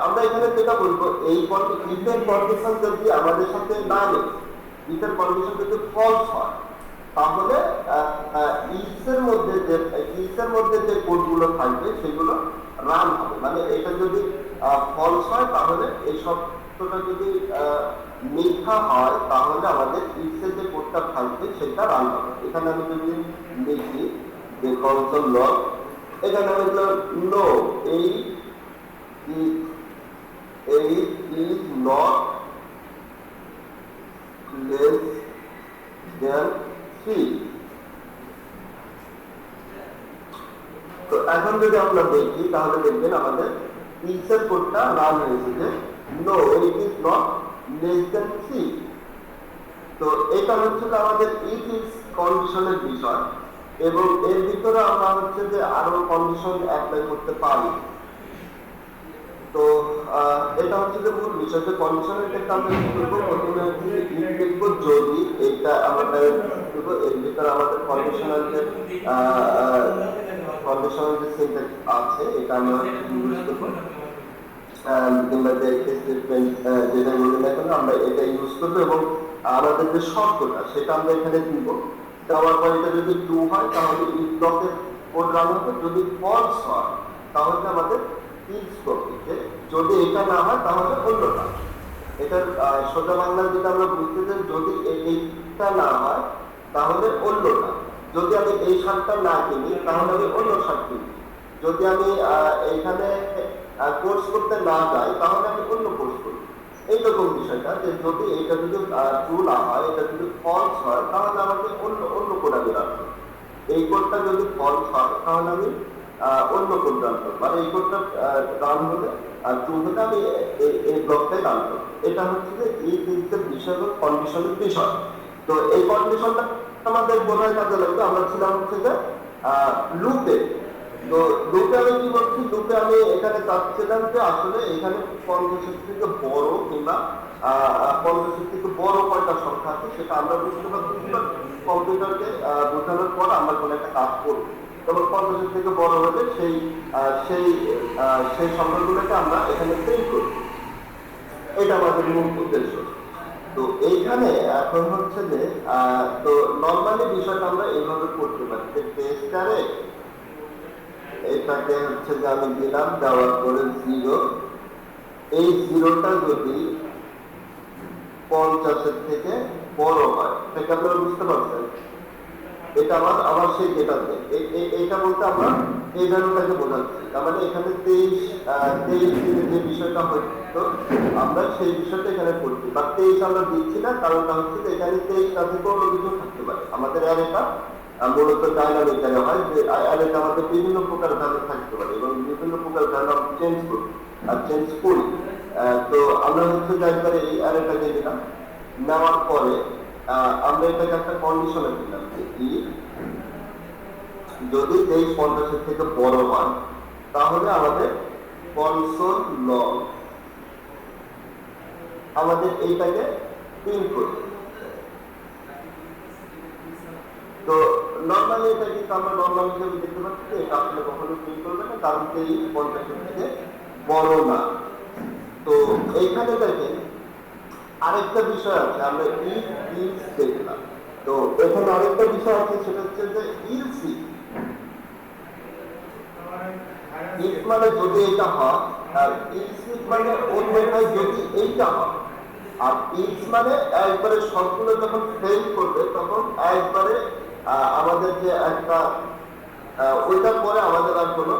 আমরা এখানে যেটা বলবো, এই ইফের কন্ডিশন যদি আমাদের সাথে না নেই, ইফের কন্ডিশন যদি ফলস হয়, তাহলে ইলসের মধ্যে যে কোডগুলো থাকবে সেগুলো রান হবে। মানে এটা যদি ফলস হয় তাহলে এই শব্দটা যদি মিথ্যা হয় তাহলে আমাদের ইলসের যে কোডটা থাকবে সেটা রান হবে। এখানে আমি যদি লিখি যে কনসোল লগ, এখানে আমি no it is not less than 3। তো এখন যদি আমরা দেখি তাহলে দেখবেন আমাদের ইলসের কোডটা রান হয়েছে যে no it is not less than 3। তো এটা হচ্ছে আমাদের ইট ইজ কন্ডিশনের বিষয়, এবং এর ভিতরে আমরা হচ্ছে যে আরো কন্ডিশন অ্যাপ্লাই করতে পারি। তো এটা হচ্ছে যে মূল বিষয়, যে কন্ডিশনের ক্ষেত্রে আমরা কি করবো, প্রথমে হচ্ছে যে ইফ লিখবো যদি এটা আমাদের এর ভিতরে আমাদের কন্ডিশনাল যে সিনট্যাক্স আছে এটা আমরা ইউজ করবো, কিংবা যে স্টেটমেন্ট যেটা বলি না কেন আমরা এটা ইউজ করবো, এবং আমাদের যে শর্তটা সেটা আমরা এখানে দিব। দেওয়ার পর এটা যদি ট্রু হয় তাহলে ইফ ব্লকের কোড রান হবে, যদি ফলস হয় তাহলে আমাদের ইলস করবে, যে যদি এটা না হয় তাহলে অন্যটা। এটার সোজা বাংলা যেটা আমরা বুঝতে চাই, যদি এইটা না হয় তাহলে অন্যটা। যদি আমি এই শার্টটা না কিনি তাহলে আমি অন্য শার্ট কিনি। যদি আমি এখানে কোর্স করতে না যাই তাহলে আমি অন্য কোর্স করি। এইরকম বিষয়টা, যে যদি এটা যদি ট্রু না হয়, এটা যদি ফলস হয় তাহলে আমাকে অন্য কোড আমি রাখবো। এই কোডটা যদি ফলস হয় তাহলে আমি অন্য কোড রান করবো, মানে এই কোডটা রান হলে ট্রু হলে আমি এই ব্লকটাই রান করবো। এটা হচ্ছে যে এই ইলসের বিষয় এবং কন্ডিশনের বিষয়। তো এই কন্ডিশনটা আমাদের বোঝার কাজে লাগবে। আমরা ছিলাম হচ্ছে যে লুপে। তো লুপে আমি কি করছি, লুপে আমি এখানে চাচ্ছিলাম যে আসলে এখানে 50 থেকে বড় কিংবা 50 থেকে বড় কয়টা সংখ্যা আছে সেটা আমরা বুঝতে পারছি, কম্পিউটারকে বোঝানোর পর আমরা কোনো একটা কাজ করবো। তবে 50 থেকে বড় হলে সেই সংখ্যাগুলোকে আমরা এখানে প্রিন্ট করি। এটা আমাদের মূল উদ্দেশ্য। তো এইখানে এখন হচ্ছে যে তো নর্মালি বিষয়টা আমরা এইভাবে করতে পারি, যে টেস্টারে এটাকে হচ্ছে যে আমি দিলাম, দেওয়ার পরে 0, এই 0টা যদি 50 থেকে বড় হয়, সেটা আপনারা বুঝতে পারছেন। এটা আবার সেই ডেটাতে এটা বলতে আমরা এই ভ্যালুটাকে বোঝাচ্ছি। তার মানে এখানে 23 যে বিষয়টা হয়তো আমরা সেই বিষয়টা এখানে করছি, বা 23 আমরা দিচ্ছি না, কারণটা হচ্ছে যে এখানে 23 না থেকে অন্য কিছু থাকতে পারে। আমাদের আর এটা মূলত ডাইনামিক অ্যারে হয়, যে অ্যারেতে আমাদের বিভিন্ন প্রকার ভ্যালু থাকতে পারে এবং বিভিন্ন প্রকার ভ্যালু আমরা চেঞ্জ করি। তো আমরা হচ্ছে যে একবারে এই অ্যারেটাকে দিলাম, নেওয়ার পরে আমরা এটাকে একটা কন্ডিশনে দিলাম যে যদি এই 50 থেকে বড় হয় তাহলে আমাদের কনসোল লগ আমাদের এইটাকে প্রিন্ট করবে। তো নর্মালি এটা কিন্তু আমরা নর্মাল হিসেবে দেখতে পাচ্ছি যে এটা আসলে কখনো প্রিন্ট করবে না, কারণ এই 50 থেকে বড় না। তো এইখানে দেখেন আরেকটা বিষয় আছে, আমরা ইলস দেখলাম। তো এখানে আরেকটা বিষয় আছে, সেটা হচ্ছে যে ইলস মানে যদি এটা হয়, আর ইলস মানে অন্যথায় যদি এইটা হয়। আর ইলস মানে একবারে সবগুলো যখন ফেল করবে তখন একবারে আমাদের যে একটা ওইটার পরে আমাদের আর কোনো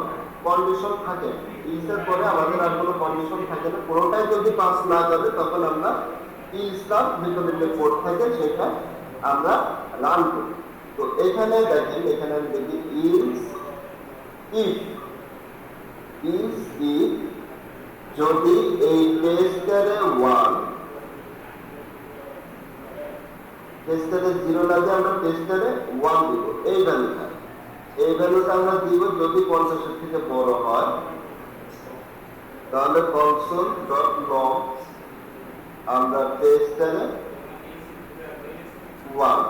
কন্ডিশন থাকে, ইলসের পরে আমাদের আর কোনো কন্ডিশন থাকে না, কোনোটাই যদি পাস না যাবে তখন আমরা ইলসটার ভিতরে যে কোড থাকে সেটা আমরা রান করি। তো এখানে দেখেন, এখানে আমি দেখি ইলস ইফ যদি এই টেস্টারে 1 টেস্টারে 0 না দিয়ে আমরা টেস্টারে 1 দিব, এই ভ্যালুটা আমরা দিব যদি 50 থেকে বড় হয়, তাহলে console.log আমরা টেস্টারে 1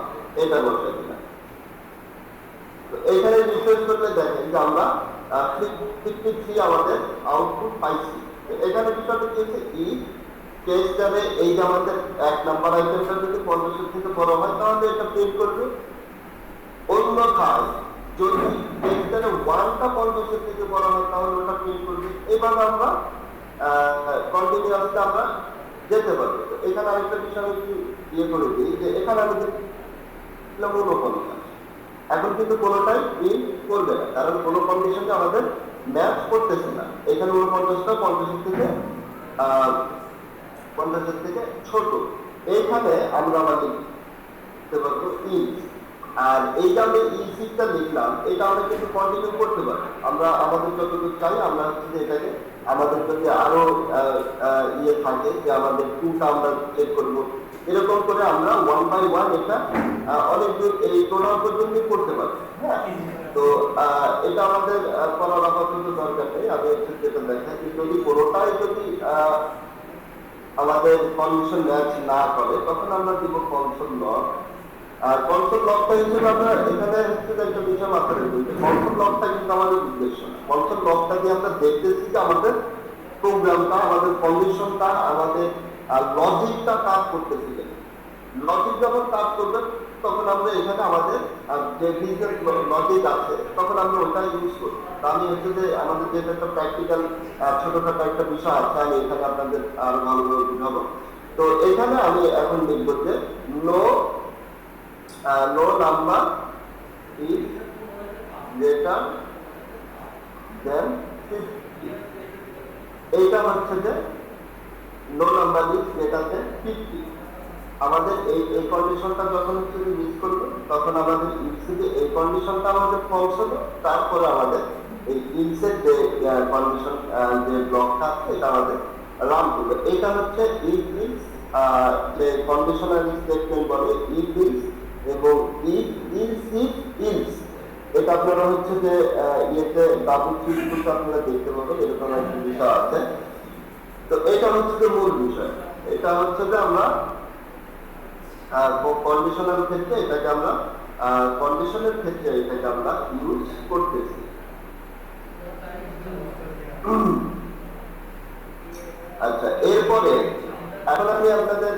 এটা বসাই দিলাম। তো এখানে রিফ্রেশ করলে দেখেন যে আমরা 53 আমাদের আউটপুট পাইছি। এখানে বিষয়টা কি হচ্ছে, ইফ টেস্টারে এই যে আমাদের 1 নাম্বার আইটেমটা যদি 50 থেকে বড় হয় তাহলে এটা প্রিন্ট করবে। অন্যথায় যদি টেস্টারে 1টা 50 থেকে বড় হয় তাহলে ওটা প্রিন্ট করবে। এইভাবে আমরা কন্টিনিউয়াসলি আমরা যেতে পারবো। তো এখানে আরেকটা বিষয় আমি একটু করে দিই, যে এখানে আমি দেখলাম 49, এখন কিন্তু কোনোটাই প্রিন্ট করবে না, কারণ কোনো কন্ডিশনে আমাদের ম্যাচ করতেছে না। এখানে 49টা 50 থেকে ছোট। এইখানে আমরা আমাদের লিখতে পারবো ইলস, আর এইটা আমরা ইলসটা লিখলাম, এটা আমরা কিন্তু কন্টিনিউ করতে পারি। আমরা আমাদের যতটুকু চাই আমরা হচ্ছে যে এটাকে আমাদের যদি আরো ইয়ে থাকে যে আমাদের 2টা আমরা চেক করব, এরকম করে আমরা 1 বাই 1 এটা অনেক দূর এই টোটাল পর্যন্ত করতে পারি। হ্যাঁ, তো এটা আমাদের করার আপাতত দরকার নেই। আমি হচ্ছে যেটা দেখাই যে যদি কোনোটাই যদি আমাদের কন্ডিশন ম্যাচ না করে তখন আমরা দিব কনসোল লগ। আর কনসোল লগটা হিসেবে আমরা এখানে হচ্ছে একটা বিষয় মাথায় রাখবো, কনসোল লগটা কিন্তু আমাদের উদ্দেশ্য না। কনসোল লগটা দিয়ে আমরা দেখতেছি যে আমাদের প্রোগ্রামটা, আমাদের কন্ডিশনটা, আমাদের লজিকটা কাজ করতেছি। লজিক যখন কাজ করবে তখন আমরা এখানে আমাদের যে বিজনেস লজিক আছে তখন আমরা ওটা ইউজ করি। আমি হচ্ছে যে আমাদের যেটা একটা প্র্যাকটিক্যাল ছোটখাটো একটা বিষয় আছে, আমি এখানে আপনাদের আরো ভালোভাবে বুঝাবো। তো এখানে আমি এখন লিখবো যে no number is greater than 50। এইটা হচ্ছে যে no number is greater than 50। আমাদের এই কন্ডিশনটা যখন হচ্ছে ইউজ করবো তখন আমাদের ইলসে এই কন্ডিশনটা আমাদের ফলস হলো, তারপরে আমাদের এই ইলসের যে কন্ডিশন যে ব্লকটা আছে এটা আমাদের রান করবে। এটা হচ্ছে ইফ ইলস, যে কন্ডিশনাল স্টেটমেন্ট বলে ইফ ইলস এবং ইফ ইলস। এটা আপনারা হচ্ছে যে ইয়েতে ডাবল ক্লিক করতে আপনারা দেখতে পাবেন, এরকম একটা বিষয় আছে। তো এটা হচ্ছে যে মূল বিষয়। এটা হচ্ছে যে আমরা কন্ডিশনাল ক্ষেত্রে এটাকে আমরা কন্ডিশনের ক্ষেত্রে এটাকে আমরা ইউজ করতেছি। আচ্ছা, এরপরে এখন আমি আপনাদের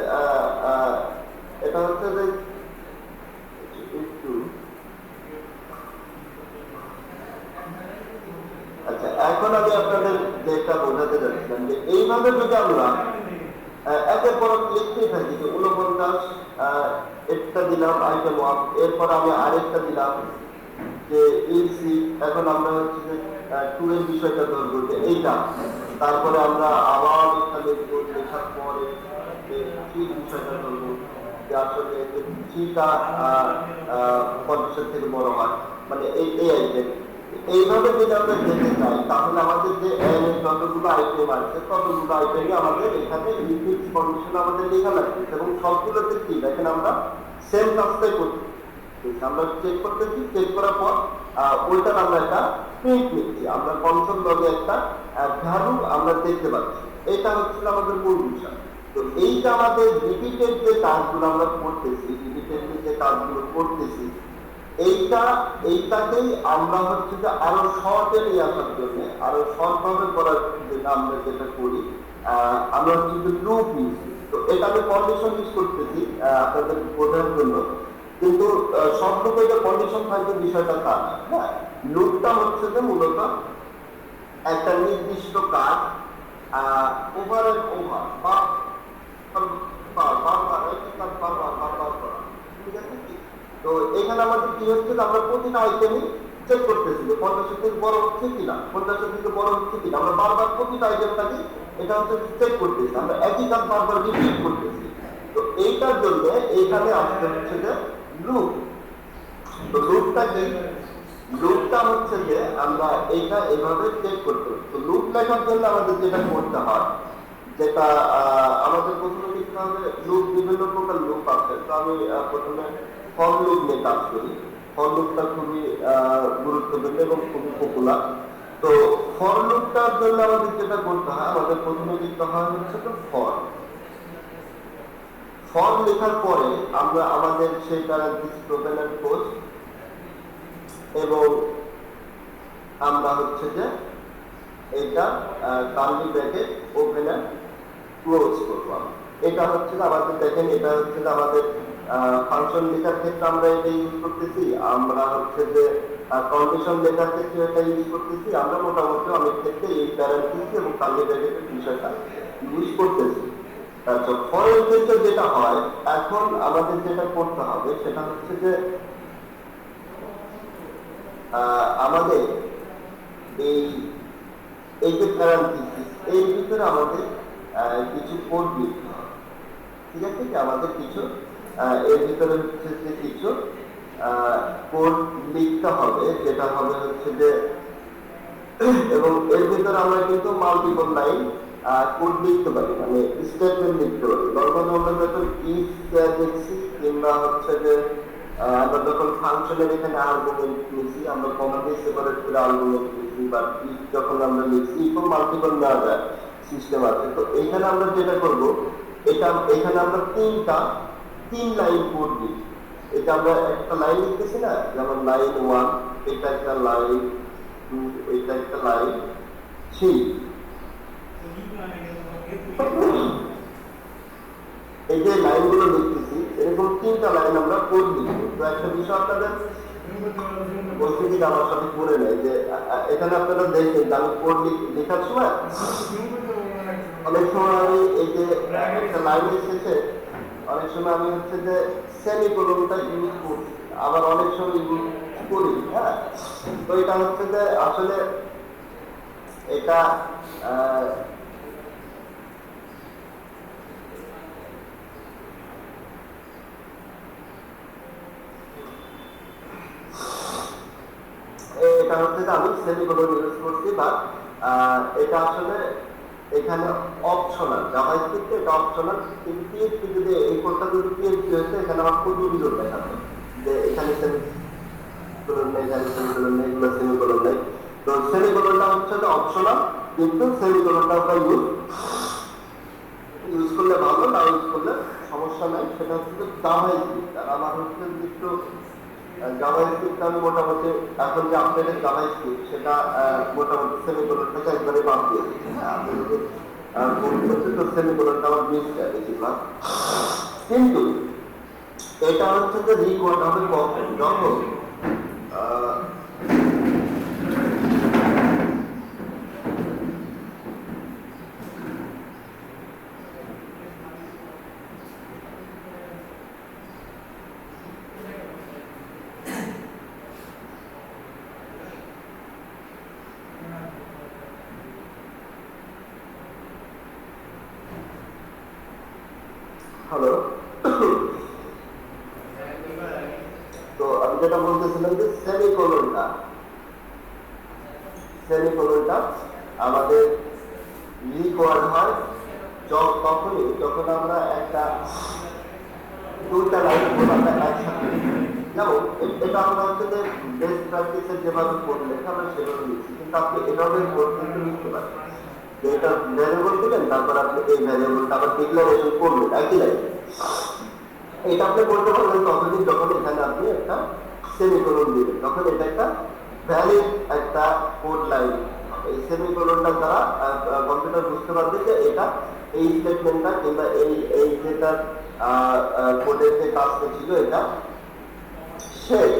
এটা হচ্ছে যে একটু আচ্ছা, এখন আমি আপনাদের যেটা বোঝাতে যাচ্ছিলাম যে এইভাবে যদি আমরা একের পর লিখতে থাকি যে 49 একটা দিলাম আইটেম 1, এরপর আমি আরেকটা দিলাম যে ইলসি, এখন আমরা হচ্ছে যে 2 এর বিষয়টা ধরবো যে এইটা, তারপরে আমরা আবার এখানে লেখার পরে যে 3 বিষয়টা ধরবো যে আসলে থ্রিটা 50-এর থেকে বড় হয়, মানে এই আইটেম। এইভাবে যদি আমরা যেতে চাই তাহলে আমাদের যে এর যতগুলো আইটেম আছে ততগুলো আইটেমই আমাদের এখানে লিকুইড কন্ডিশন আমাদের লেখা লাগবে, এবং সবগুলোতে কি দেখেন আমরা সেম কাজটাই করছি। আমরা চেক করতেছি, চেক করার পর ওইটার আমরা একটা প্রিন্ট নিচ্ছি, আমরা কনসোল লগে একটা ভ্যালু আমরা দেখতে পাচ্ছি। এটা হচ্ছে আমাদের মূল বিষয়। তো এইটা আমাদের রিপিটেড যে কাজগুলো আমরা করতেছি, রিপিটেড যে কাজগুলো করতেছি, এইটাকেই আমরা হচ্ছে যে আরো শর্টে নিয়ে আসার জন্য, আরো শর্ট ভাবে করার জন্য আমরা যেটা করি, আমরা হচ্ছে যে লুপ ইউজ। তো এটা আমি কন্ডিশন ইউজ করতেছি আপনাদের বোঝার জন্য, কিন্তু সব লুপে যে কন্ডিশন থাকবে বিষয়টা তা না। হ্যাঁ, লুপটা হচ্ছে যে মূলত একটা নির্দিষ্ট কাজ ওভার এন্ড ওভার বারবার করা, ঠিক আছে? তো এখানে আমাদের কি হচ্ছে, আমরা প্রতিটা আইটেমই চেক করতেছি যে 50-এর থেকে বড় হচ্ছে কিনা, 50-এর থেকে বড় হচ্ছে কিনা। আমরা বারবার প্রতিটা আইটেমটাকে এটা হচ্ছে চেক করতেছি, আমরা একই কাজ বারবার রিপিট করতেছি। তো এইটার জন্য এইখানে আসতে হচ্ছে যে লুপ। তো লুপটা কি? লুপটা হচ্ছে যে আমরা এইটা এইভাবে চেক করতে হবে। তো লুপ লেখার জন্য আমাদের যেটা করতে হয়, যেটা আমাদের প্রথমে লিখতে হবে, লুপ বিভিন্ন প্রকার লুপ আছে। তো আমি প্রথমে ফর লুপ নিয়ে কাজ করি। ফর লুপটা খুবই গুরুত্বপূর্ণ এবং খুবই পপুলার। তো ফর লুপটার জন্য আমাদের যেটা করতে হয়, আমাদের প্রথমে লিখতে হয় হচ্ছে তো ফর। ফর লেখার পরে আমরা আমাদের সেই প্যারান্থেসিস ওপেন এন্ড ক্লোজ, এবং আমরা হচ্ছে যে এটা curly bracket open and close করবো। এটা হচ্ছে যে আমাদের দেখেন, এটা হচ্ছে যে আমাদের ফাংশন লেখার ক্ষেত্রে আমরা এটা ইউজ করতেছি, আমরা হচ্ছে যে কন্ডিশন লেখার ক্ষেত্রে এটা ইউজ করতেছি, আমরা মোটামুটি অনেক ক্ষেত্রে এই প্যারান্থেসিস এবং কার্লি ব্র্যাকেটের বিষয়টা ইউজ করতেছি। আচ্ছা, ফরের ক্ষেত্রে যেটা হয়, এখন আমাদের যেটা করতে হবে সেটা হচ্ছে যে আমাদের এই যে প্যারান্থেসিস, এর ভিতরে আমাদের কিছু কোড লিখতে হবে, ঠিক আছে? কি আমাদের কিছু এর ভিতরে হচ্ছে যে কিছু কোড লিখতে হবে, যেটা হবে হচ্ছে যে, এবং এর ভিতরে আমরা কিন্তু মাল্টিপল লাইন কোড লিখতে পারি, মানে স্টেটমেন্ট লিখতে পারি। নর্মালি আমরা যখন ইফ দেখছি, কিংবা হচ্ছে যে আমরা যখন ফাংশনের এখানে আর্গুমেন্ট লিখছি, আমরা কমান্ডে সেপারেট করে আর্গুমেন্ট লিখছি, বা ইফ যখন আমরা লিখছি, ইফও মাল্টিপল নেওয়া যায়, সিস্টেম আছে। তো এখানে আমরা যেটা করব, এখানে আমরা তিন লাইন কোড লিখি। এটা আমরা একটা লাইন লিখতেছি না, যেমন লাইন 1, এটা একটা লাইন 2, এটা একটা লাইন 3। এই যে লাইনগুলো লিখতেছি, এরকম 3টা লাইন আমরা কোড লিখবো। তো একটা বিষয় আপনাদের বলতে গিয়ে আমার সাথে পড়ে নেয় যে এখানে আপনারা দেখবেন যে আমি কোড লেখার সময় অনেক সময় আমি এই যে একটা লাইনের শেষে অনেক সময় আমি হচ্ছে যে সেমিকোলনটা ইউজ করছি, আবার অনেক সময় ইউজ করি। হ্যাঁ, তো এটা হচ্ছে যে আসলে এটা এটা হচ্ছে যে আমি সেমিকোলন ইউজ করছি, বা এটা আসলে এখানে অপশনাল। জাভাস্ক্রিপ্টে এটা অপশনাল, কিন্তু পিএইচপি যদি এই কোডটা যদি পিএইচপি হয়েছে, এখানে আমার কোনো বিরোধ দেখাবে যে এখানে সেমিকোলন নেই, এখানে সেমিকোলন নেই, এগুলো সেমিকোলন নেই। তো সেমিকোলনটা হচ্ছে যে অপশনাল, কিন্তু সেমিকোলনটা আমরা ইউজ করলে ভালো, না ইউজ করলে সমস্যা নাই। সেটা হচ্ছে যে জাভাস্ক্রিপ্ট। আর আমার হচ্ছে একটু জাভাস্ক্রিপ্ট আমি মোটামুটি এখন যে আপডেটেড জাভাস্ক্রিপ্ট, সেটা মোটামুটি সেমিকোলনটাকে একবারে বাদ দিয়ে দিচ্ছি। হ্যাঁ, আপনি যদি তো সেমিকোলনটা আমার মিস যায় বেশিরভাগ। কিন্তু এটা হচ্ছে যে রিকোয়ার্ড হবে কখন, যখন হ্যালো যেটা বলতেছিলাম যে সেমিকোলনটা আমাদের রিকোয়ার্ড হয় তখনই যখন আমরা একটা দুইটা লাইন আমরা একসাথে যেমন এটা আমরা হচ্ছে যে বেস্ট প্র্যাকটিসের যেভাবে করলে আমরা সেভাবে লিখছি, কিন্তু আপনি এভাবে কিন্তু লিখতে পারেন যে এটা ভ্যারিয়েবল দিলেন, তারপর আপনি এই ভ্যারিয়েবলটা আবার ডিক্লারেশন করবেন একই লাইনে। এটা আপনি করতে পারবেন ততদিন যখন এখানে আপনি একটা সেমিকোলন দিবেন, তখন এটা একটা ভ্যালিড একটা কোড লাইন। এই সেমিকোলনটা দ্বারা কম্পিউটার বুঝতে পারবে যে এটা এই স্টেটমেন্টটা কিংবা এই যেটা কোডের যে কাজটা ছিল এটা শেষ,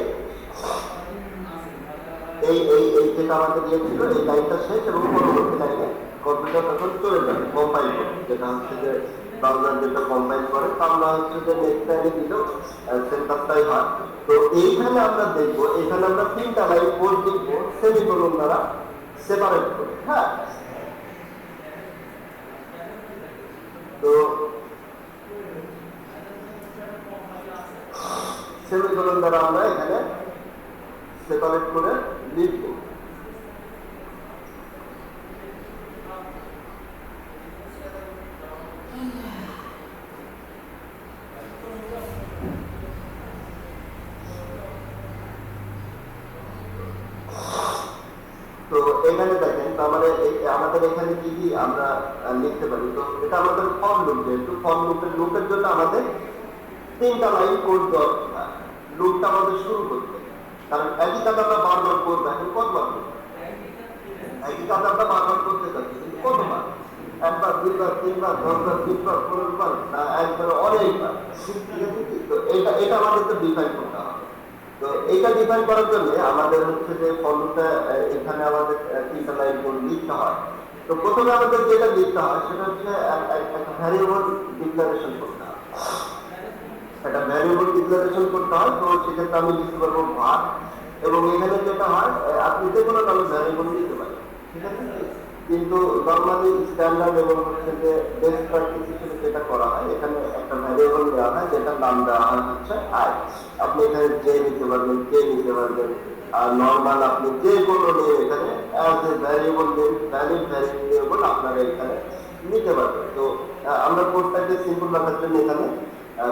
এই এই এই যেটা আমাদের দিয়েছিল এই লাইনটা শেষ এবং পরবর্তী লাইনে কম্পিউটার তখন চলে যাবে কম্পাইল করে, যেটা হচ্ছে যে ব্রাউজার যেটা কম্পাইল করে আমরা হচ্ছে যে নেক্সট লাইনে দিল সেন্টারটাই হয়। তো এইখানে আমরা দেখবো, এখানে আমরা তিনটা লাইন কোড দেখবো সেমিকোলন দ্বারা সেপারেট করে। হ্যাঁ, তো সেমিকোলন দ্বারা আমরা এখানে সেপারেট করে লিখব। তো এখানে দেখেন, তার মানে আমাদের এখানে কি কি আমরা লিখতে পারি। তো এটা আমাদের ফর লুপ, যেহেতু ফর লুপের জন্য আমাদের তিনটা লাইন কোড দরকার লুপটা আমাদের শুরু করতে, কারণ একই কাজ আমরা বারবার করবো। এখন কতবার একই কাজ আমরা বারবার করতে চাচ্ছি, কিন্তু কতবার? একবার, দুইবার, তিনবার, 10বার, 20বার, 15বার, একবার, অনেকবার। তো এটা আমাদেরকে ডিফাইন করতে হবে। তো এইটা ডিফাইন করার জন্য আমাদের হচ্ছে যে ফর্মটা এখানে আমাদের তিনটা লাইন কোড লিখতে হয়। তো প্রথমে আমাদের যেটা লিখতে হয় সেটা হচ্ছে একটা ভ্যারিয়েবল ডিক্লারেশন করতে হয়। একটা ভ্যারিয়েবল ডিক্লারেশন করতে হয়। তো সেক্ষেত্রে আমি লিখতে পারবো var, এবং এখানে যেটা হয় আপনি যে কোনো নামে ভ্যারিয়েবল দিতে পারেন, ঠিক আছে। কিন্তু নর্মালি স্ট্যান্ডার্ড এবং হচ্ছে যে বেস্ট প্র্যাকটিস হিসেবে যেটা করা হয়, এখানে একটা ভ্যারিয়েবল দেওয়া হয় যেটার নাম দেওয়া হয় হচ্ছে আই। আপনি এখানে যে নিতে পারবেন, কে নিতে পারবেন, আর নর্মাল আপনি যে কোনো নিয়ে এখানে as a variable name, valid variable আপনারা এখানে নিতে পারবেন। তো আমরা কোডটাকে সিম্পল রাখার জন্য এখানে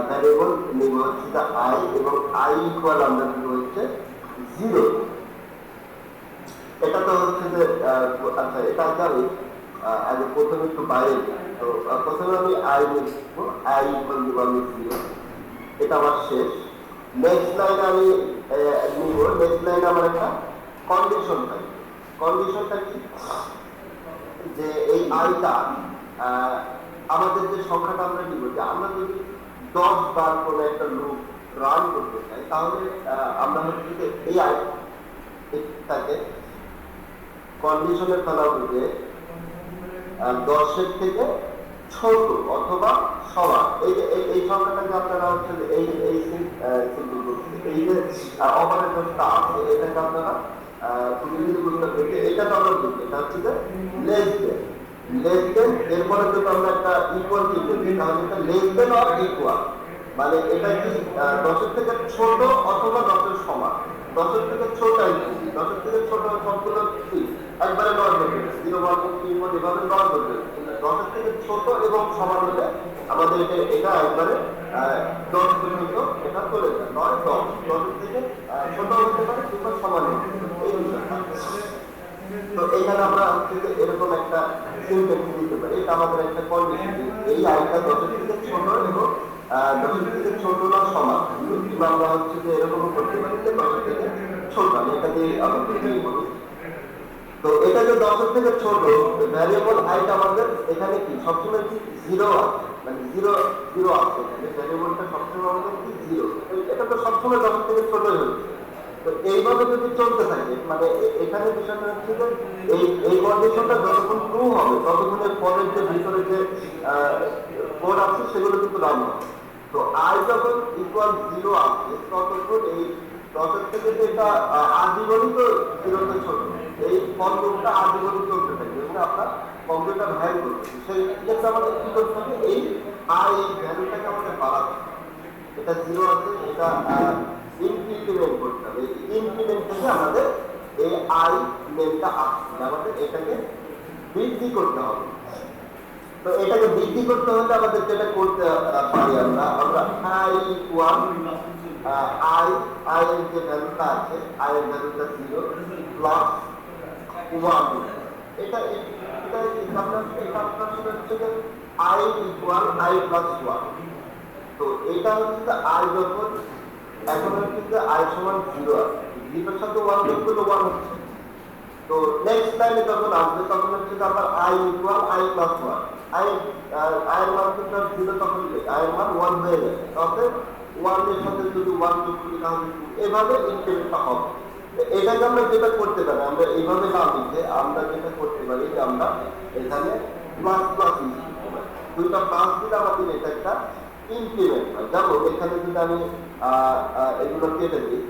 ভ্যারিয়েবল নেব হচ্ছে আই, এবং আই ইকুয়াল আমরা নেব হচ্ছে 0। এটা তো হচ্ছে যে আচ্ছা, এটা আমি আগে প্রথমে একটু বাইরে যাই। তো প্রথমে আমি আই লিখবো, আই ইকুয়াল দিব আমি 0, এটা আমার শেষ। নেক্সট লাইনে আমি নিব, নেক্সট লাইনে আমার একটা কন্ডিশন থাকবে। কন্ডিশনটা কি, যে এই আইটা আমাদের যে সংখ্যাটা আমরা নিব, যে আমরা যদি 10 বার করে একটা লুপ রান করতে চাই, তাহলে আমরা হচ্ছে যে এই আইটাকে কন্ডিশনে ফেলা হবে 10-এর থেকে ছোট অথবা সমান। এই সংখ্যাটাকে আপনারা হচ্ছে এই যে অপারেটরটা আছে, এটাকে আপনারা এটা তো আমরা বুঝি, এটা হচ্ছে যে লেস দেন, এরপরে যদি আমরা একটা ইকুয়াল কি বলি, তাহলে এটা লেস দেন অর ইকুয়াল, মানে এটা কি 10-এর থেকে ছোট অথবা 10-এর সমান। 10-এর থেকে ছোট, 10-এর থেকে ছোট সবগুলো কি একবারে নয় করবে, 0, 1, 2, 3, 4 এভাবে নয় করবে। 10-এর থেকে ছোট এবং সমান হলে আমাদের এটা একবারে 10 পর্যন্ত এটা চলে যায়, 9, 10, 10-এর থেকে ছোট হতে পারে কিংবা সমান হতে পারে, এই বিষয়টা। তো এখানে আমরা হচ্ছে যে এরকম একটা সিনট্যাক্স দিতে পারি, এটা আমাদের একটা কন্ডিশন। এই আইটা 10-এর থেকে ছোট এবং 10-এর থেকে ছোট না সমান, কিংবা আমরা হচ্ছে যে এরকম করতে পারি যে 10-এর থেকে ছোট। আমি এটা দিয়ে আমাদের বলি। তো এটা যে 10-এর থেকে ছোট ভ্যারিয়েবল আইটা আমাদের এখানে কি সবসময় কি 0 আছে, মানে 0 আছে, ভ্যারিয়েবলটা সবসময় আমাদের কি 0। এটা তো সবসময় 10-এর থেকে ছোটই হচ্ছে। তো এইভাবে যদি চলতে থাকে, মানে এখানে বিষয়টা হচ্ছে যে এই কন্ডিশনটা যতক্ষণ ট্রু হবে ততক্ষণের পরের যে ভিতরে যে কোড আছে সেগুলো কিন্তু রান হবে। তো আই যখন ইকুয়াল 0 আসছে ততক্ষণ এই 10-এর থেকে যেটা আজীবনই তো 0-তে ছোট, এই ফর লুপটা আজীবনই চলতে থাকবে এবং আপনার কম্পিউটার ভ্যালু করবে। সেই ক্ষেত্রে আমাদের কি করতে হবে, এই ভ্যালুটাকে আমাদের বাড়াতে হবে। এটা 0 আছে, এটা ইনক্রিমেন্ট করতে হবে। ইনক্রিমেন্ট থেকে আমাদের এই আই নেমটা আসছে, আমাদের এটাকে বৃদ্ধি করতে হবে। তো এটাকে বৃদ্ধি করতে হলে আমাদের যেটা করতে পারি আমরা আই ইকুয়াল আই এর যে ভ্যালুটা আছে, আই এর ভ্যালুটা 0 প্লাস 1। এটা আপনার হচ্ছে যে আই ইকুয়াল আই প্লাস 1। তো এটা হচ্ছে যে আই যখন এখন হচ্ছে যে আই সমান 0 আছে, 0 এর সাথে 1 যোগ করলে 1 হচ্ছে। তো নেক্সট টাইমে যখন আসবে তখন হচ্ছে যে আবার I equal I plus 1। I এর মান কিন্তু 0 তখন আই এর মান 1 হয়ে যাবে। অতএব 1 এর সাথে যদি 1 যোগ করি তাহলে এভাবে ইনক্রিমেন্টটা হবে। এটাকে আমরা যেটা করতে পারি, আমরা এইভাবে না লিখে আমরা যেটা করতে পারি যে আমরা এখানে প্লাস প্লাস ইউজ করতে পারি। দুইটা প্লাস দিলে আমাদের এটা একটা ইনক্রিমেন্ট হয়। যেমন এখানে যদি আমি এগুলো কেটে দিই,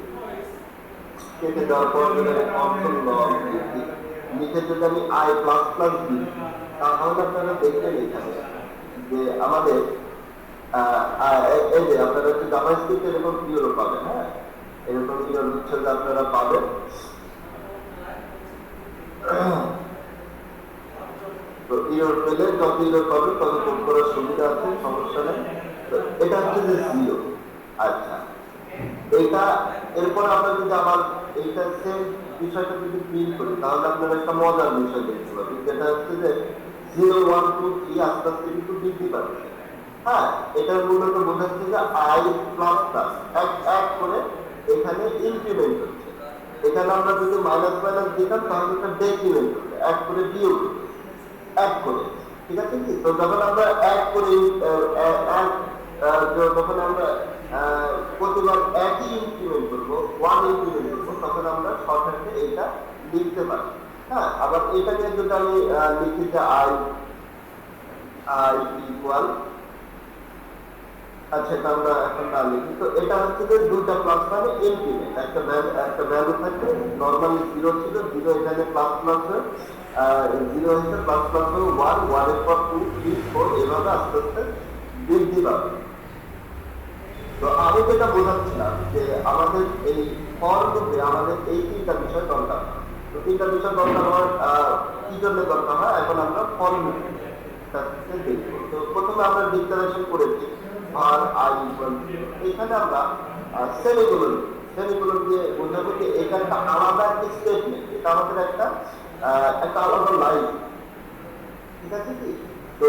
কেটে দেওয়ার পর যদি আমি কনসোল লগ লিখে যদি আমি আই প্লাস প্লাস দিই, তাহলে আপনারা দেখবেন এখানে যে আমাদের এই যে আপনারা হচ্ছে জাভাস্ক্রিপ্ট এরকম ইউরো পাবেন। হ্যাঁ, এরকম ইউরো হচ্ছে যে আপনারা পাবেন। তো ইউরো পেলে যত ইউরো পাবেন তত কোড করার সুবিধা আছে, সমস্যা নেই। তো এটা হচ্ছে যে 0। আচ্ছা, এটা এরপর আমরা যদি আবার এইটা সেম বিষয়টা যদি প্রিন্ট করি তাহলে আপনারা একটা মজার বিষয় দেখতে পাবেন, যেটা হচ্ছে যে 0 1 2 3 আস্তে আস্তে কিন্তু বৃদ্ধি পাচ্ছে। হ্যাঁ, এটা মূলত বোঝাচ্ছে যে আই প্লাস প্লাস এক করে এখানে ইনক্রিমেন্ট হচ্ছে। এখানে আমরা যদি মাইনাস মাইনাস দিতাম তাহলে এটা ডেক্রিমেন্ট হচ্ছে, এক করে বিয়োগ হচ্ছে, এক করে। ঠিক আছে কি? তো যখন আমরা এক করে যখন আমরা প্রতিবার একই ইনক্রিমেন্ট করবো, 1 ইনক্রিমেন্ট করবো, তখন আমরা শর্টহ্যান্ডে এটা লিখতে পারি। হ্যাঁ, আবার এটাকে যদি আমি লিখি যে আই ইকুয়াল, আচ্ছা এটা আমরা এখন না লিখি। তো এটা হচ্ছে যে দুইটা প্লাস মানে ইনক্রিমেন্ট, একটা ভ্যালু থাকবে, নর্মালি 0 ছিল, 0 এখানে প্লাস প্লাস হয়ে 0 হচ্ছে প্লাস প্লাস হয়ে 1, 1 এর পর 2 3 4 এভাবে আস্তে আস্তে বৃদ্ধি পাবে। তো আমি যেটা বোঝাচ্ছিলাম যে আমাদের এই ফর লুপে আমাদের এই তিনটা বিষয় দরকার। তো তিনটা বিষয় দরকার হওয়ার কি জন্য দরকার হয় এখন আমরা ফর লুপ দেখবো। তো প্রথমে আমরা ডিক্লারেশন করেছি আর আই ইকুয়াল, এখানে আমরা সেমিকোলন দিয়ে বোঝাবো যে এটা একটা আলাদা একটা স্টেটমেন্ট, এটা আমাদের একটা আলাদা লাইন। ঠিক আছে কি? তো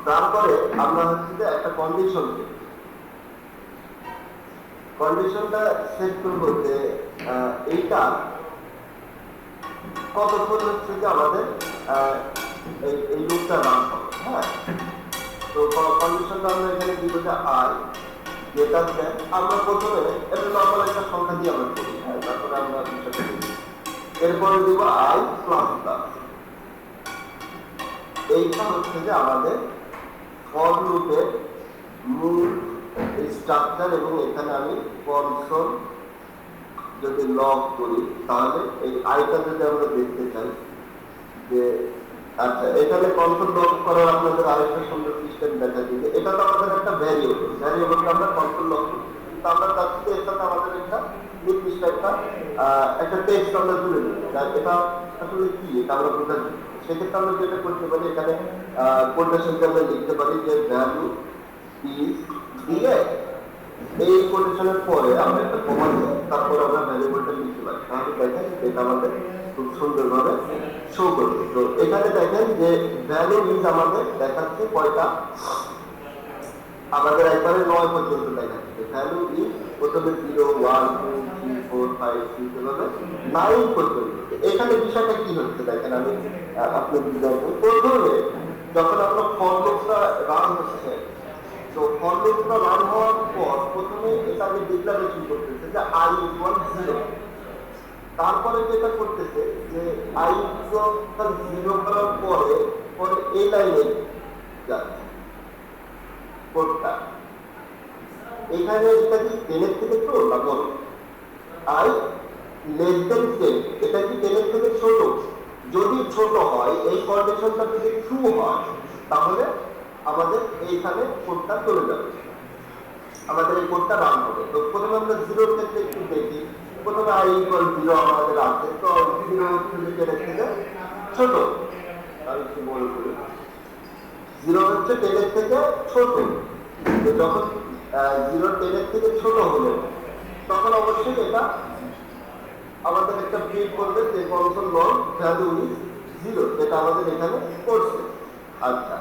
তারপরে আমরা হচ্ছে যে একটা কন্ডিশনটা সেট করবো যে এইটা কতক্ষণ হচ্ছে যে আমাদের এই লুপটা রান হবে। হ্যাঁ, তো কন্ডিশনটা আমরা এখানে দিব যে আই যেটা দেন, আমরা প্রথমে এটা নর্মাল একটা সংখ্যা দিয়ে আমরা করি। হ্যাঁ, তারপরে আমরা বিষয়টা করি, এরপরে দিব আই প্লাস প্লাস। এইটা হচ্ছে যে আমাদের ফর লুপের মূল স্ট্রাকচার। এবং এখানে আমি কনসোল যদি লগ করি তাহলে এই আইটা যদি আমরা দেখতে চাই যে আচ্ছা এখানে কনসোল লগ করার আপনাদের আরেকটা সুন্দর সিস্টেম দেখা দিবে। এটা তো আমাদের একটা ভ্যারিয়েবলকে আমরা কনসোল লগ করি, কিন্তু আমরা চাচ্ছি যে এর সাথে আমাদের একটা নির্দিষ্ট একটা টেক্সট আমরা তুলে দিই। এটা আসলে কি এটা আমরা বোঝার জন্য সেক্ষেত্রে আমরা যেটা করতে পারি, এখানে কোটেশনকে আমরা লিখতে পারি যে ভ্যালু ইজ দিয়ে এই কোটেশনের পরে আমরা একটা কমা দিই, তারপরে আমরা ভ্যারিয়েবলটা লিখতে পারি। তাহলে দেখেন এটা আমাদের খুব সুন্দরভাবে শো করবে। তো এখানে দেখেন যে ভ্যালু ইজ আমাদের দেখাচ্ছে কয়টা, আমাদের একবারে 9 পর্যন্ত দেখাচ্ছে। ভ্যালু ইজ প্রথমে 0 1 2 3 4 5 6 এভাবে 9 পর্যন্ত। এখানে বিষয়টা কি হচ্ছে দেখেন, আমি আপনাদের দেখাবো। প্রথমে যখন আপনার ফর লুপটা রান হচ্ছে, তো ফর লুপটা রান হওয়ার পর প্রথমে এটাকে ডিক্লারেশন করতেছে যে আই ইকুয়াল 0। তারপরে যেটা করতেছে যে আই ইকুয়াল 0 করার পরে এই লাইনে যাচ্ছে কোডটা। এখানে এটা কি 10 এর থেকে ছোট না বড়? আই লেস দেন 10, এটা কি 10 এর থেকে ছোট? যদি ছোট হয়, এই কন্ডিশনটা যদি ট্রু হয়, তাহলে আমাদের এইখানে কোডটা চলে যাবে, আমাদের এই কোডটা রান হবে। তো প্রথমে আমরা জিরোর ক্ষেত্রে একটু দেখি। প্রথমে আই ইকুয়াল 0 আমাদের আছে, তো 0 হচ্ছে যে 10 এর থেকে ছোট। আমি একটু বলে করি, 0 হচ্ছে 10 এর থেকে ছোট। তো যখন 0 10 এর থেকে ছোট হলো, তখন অবশ্যই এটা আমাদের একটা প্রিন্ট করবে যে কনসোল লগ ভ্যালু ইজ 0, যেটা আমাদের এখানে করছে। আচ্ছা,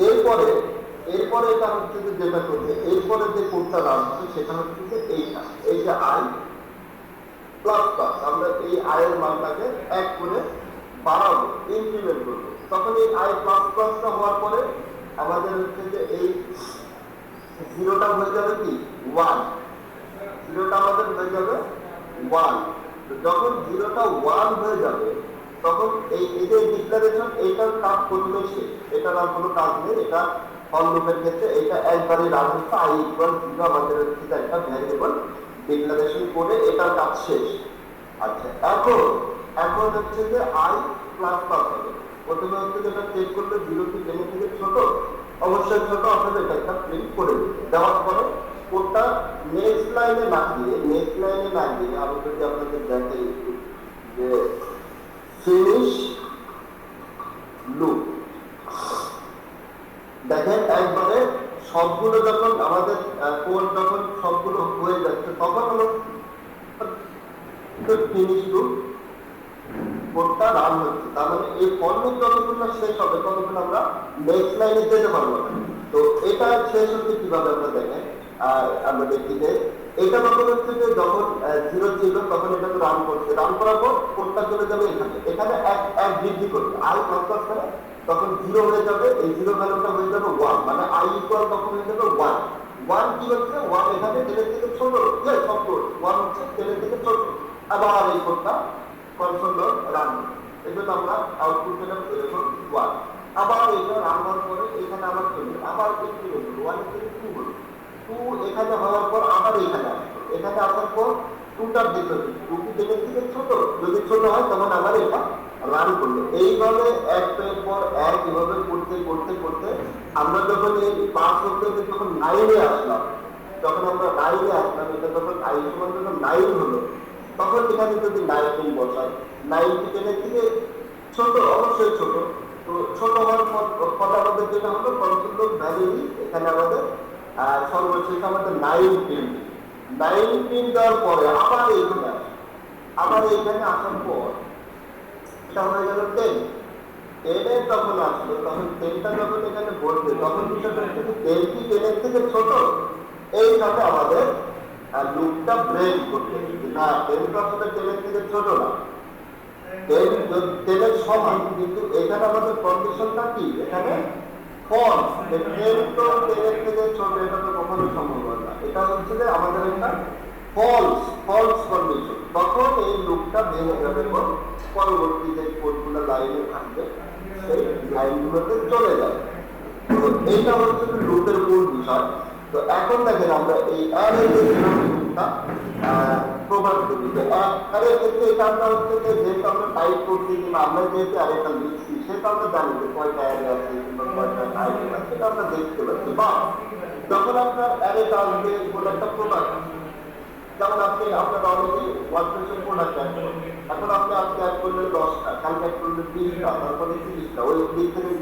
এরপরে এটা হচ্ছে যে যেটা করবে, এরপরে যে কোডটা রান হবে সেটা হচ্ছে যে এই যে আই প্লাস প্লাস, আমরা এই আই এর মানটাকে এক করে বাড়াবো, ইনক্রিমেন্ট করবো। তখন এই আই প্লাস প্লাসটা হওয়ার পরে আমাদের হচ্ছে যে এই জিরোটা হয়ে যাবে কি 1, জিরোটা আমাদের হয়ে যাবে 1। যখন জিরোটা 1 হয়ে যাবে, তখন এই যে ডিক্লারেশন, এইটার কাজ প্রথমে শেষ, এটার আর কোনো কাজ নেই। এটা ফর লুপের ক্ষেত্রে এটা একবারই রান হচ্ছে, আই ইকুয়াল 0 আমাদের হচ্ছে যে একটা ভ্যারিয়েবল ডিক্লারেশন করে এটার কাজ শেষ। আচ্ছা, এখন হচ্ছে যে আই প্লাস প্লাস হবে। প্রথমে হচ্ছে যেটা চেক করবে 0 কি 10 থেকে ছোট, অবশ্যই ছোট, অথবা এটা একটা প্রিন্ট করে দেওয়ার পরে কোডটা নেক্সট লাইনে না দিয়ে আমি যদি আপনাদের দেখাই যে ফিনিশ লুপ, দেখেন একবারে সবগুলো যখন আমাদের কোড যখন সবগুলো হয়ে যাচ্ছে, তখন হলো ফিনিশ লুপ কোডটা রান হচ্ছে। তার মানে এই ফর লুপ যতক্ষণ না শেষ হবে, ততক্ষণ আমরা নেক্সট লাইনে যেতে পারবো না। তো এটা শেষ হচ্ছে কিভাবে আমরা দেখেন, আমরা দেখি যে এটা তখন হচ্ছে যে যখন 0 ছিল তখন এটাকে রান করছে, রান করার পর কোডটা চলে যাবে এখানে এক বৃদ্ধি করবে, আই প্লাস প্লাস করে তখন 0 হয়ে যাবে, এই 0 ভ্যালুটা হয়ে যাবে 1, মানে আই ইকুয়াল তখন হয়ে যাবে 1 কি হচ্ছে 1 এখানে 10 এর থেকে ছোট, সব কোড 1 হচ্ছে 10 এর থেকে ছোট। আবার এই কোডটা কনসোল লগ রান, এজন্য আমরা আউটপুট পেলাম এরকম 1। আবার এটা রান হওয়ার পরে এখানে আবার চলে আবার একটু 1 এর থেকে 2 হলো, 2 এখানে হওয়ার পর আবার এখানে আসলো, এখানে আসার পর 2টার দিকে 2 কি 10 এর থেকে ছোট, যদি ছোট হয় তখন আবার এটা রান করলো। এইভাবে একটার পর এক এভাবে করতে করতে করতে আমরা যখন এই পাস করতে যখন 9 এ আসলাম, এটা যখন আই সমান যখন 9 হলো, তখন এখানে যদি 19 বসাই, 9 কি 10 এর থেকে ছোট, অবশ্যই ছোট। তো ছোট হওয়ার পর আমাদের যেটা হলো কনসোল লগ ভ্যালু, এখানে আমাদের সর্বশেষ আমাদের 9 প্রিন্ট দেওয়ার পরে আবার এইখানে আসার পর এটা হয়ে গেল 10 এর যখন আসলো, তখন 10টা যখন এখানে বলবে, তখন বিষয়টা হচ্ছে 10 কি 10 এর থেকে ছোট। এইভাবে আমাদের লুপটা ব্রেক করতে না, 10 তো আসলে 10 এর থেকে ছোট না, 10 এর সমান, কিন্তু এখানে আমাদের কন্ডিশনটা কি, এখানে ফলস, 10 তো 10 এর থেকে ছোট, এটা তো কখনো সম্ভব হয় না। এটা হচ্ছে যে আমাদের একটা ফলস কন্ডিশন, তখন এই লুপটা ভেঙে যাবে, পরবর্তী যে কোডগুলো লাইনে থাকবে সেই লাইনগুলোতে চলে যাবে। তো এইটা হচ্ছে লুপের মূল বিষয়। তো এখন দেখেন আমরা এই অ্যারে যে লুপটা প্রভাব করি, তো অ্যারে ক্ষেত্রে এটা আমরা হচ্ছে যে যেহেতু আমরা টাইপ করছি কিংবা আমরা যেহেতু অ্যারেটা লিখছি, সেটা আমরা জানি যে কয়টা অ্যারে আছে কিংবা কয়টা আইটেম আছে, সেটা আমরা দেখতে পাচ্ছি। বা যখন আপনার অ্যারেটা আসবে কোনো একটা প্রোডাক্ট, যেমন আপনি আপনার অনেকে ওয়ার্কশপে প্রোডাক্ট অ্যাড করেন, এখন আপনি আজকে অ্যাড করলেন 10টা, কালকে অ্যাড করলেন 30টা, তারপরে 30টা, ওই দিক থেকে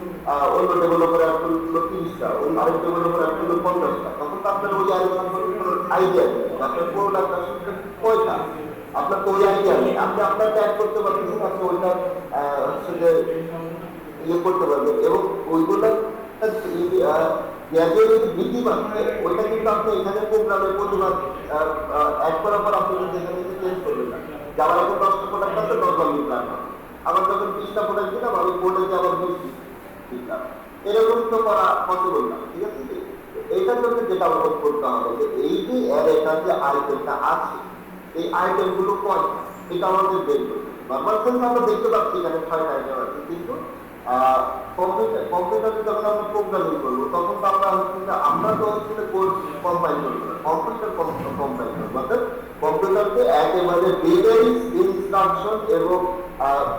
অন্য ডেভেলপার অ্যাড করলো 30টা, ওই আরেক ডেভেলপার অ্যাড করলো 50টা, তখন তো আপনার ওই আইডিয়া নেই আপনার প্রোডাক্ট আসলে কয়টা, আপনার তো ওই আইডিয়া নেই। আপনি আপনাকে অ্যাড করতে পারতেছেন, আপনি ওইটা হচ্ছে যে ইয়ে করতে পারবেন, এবং ওইগুলো গ্র্যাজুয়ালি বৃদ্ধি পাচ্ছে, ওইটা কিন্তু আপনি এখানে প্রোগ্রামে প্রতিবার অ্যাড করার পর আপনি কিন্তু এখানে চেঞ্জ করবেন না, যে আমার এখন 10টা প্রোডাক্ট আছে 10 বার নিলাম, আবার যখন 20টা প্রোডাক্ট দিলাম আমি কোডে যে আবার 20 দিলাম, এরকম তো করা পসিবল না, ঠিক আছে। এইটার জন্য যেটা অনুভব করতে হবে যে এই যে অ্যারেটার যে আইটেমটা আছে, এই আইটেমগুলো কয়টা, এটা আমাদের বের করতে। নর্মাল সেন্স আমরা দেখতে পাচ্ছি এখানে 6টা আইটেম আছে, কিন্তু কম্পিউটারে যখন আমরা প্রোগ্রামিং করবো তখন তো আমরা হচ্ছে যে আমরা তো হচ্ছে কোড কম্পাইল করবো না, কম্পিউটার কম্পাইল করবো। অর্থাৎ কম্পিউটারকে একেবারে ডিটেইলস ইনস্ট্রাকশন এবং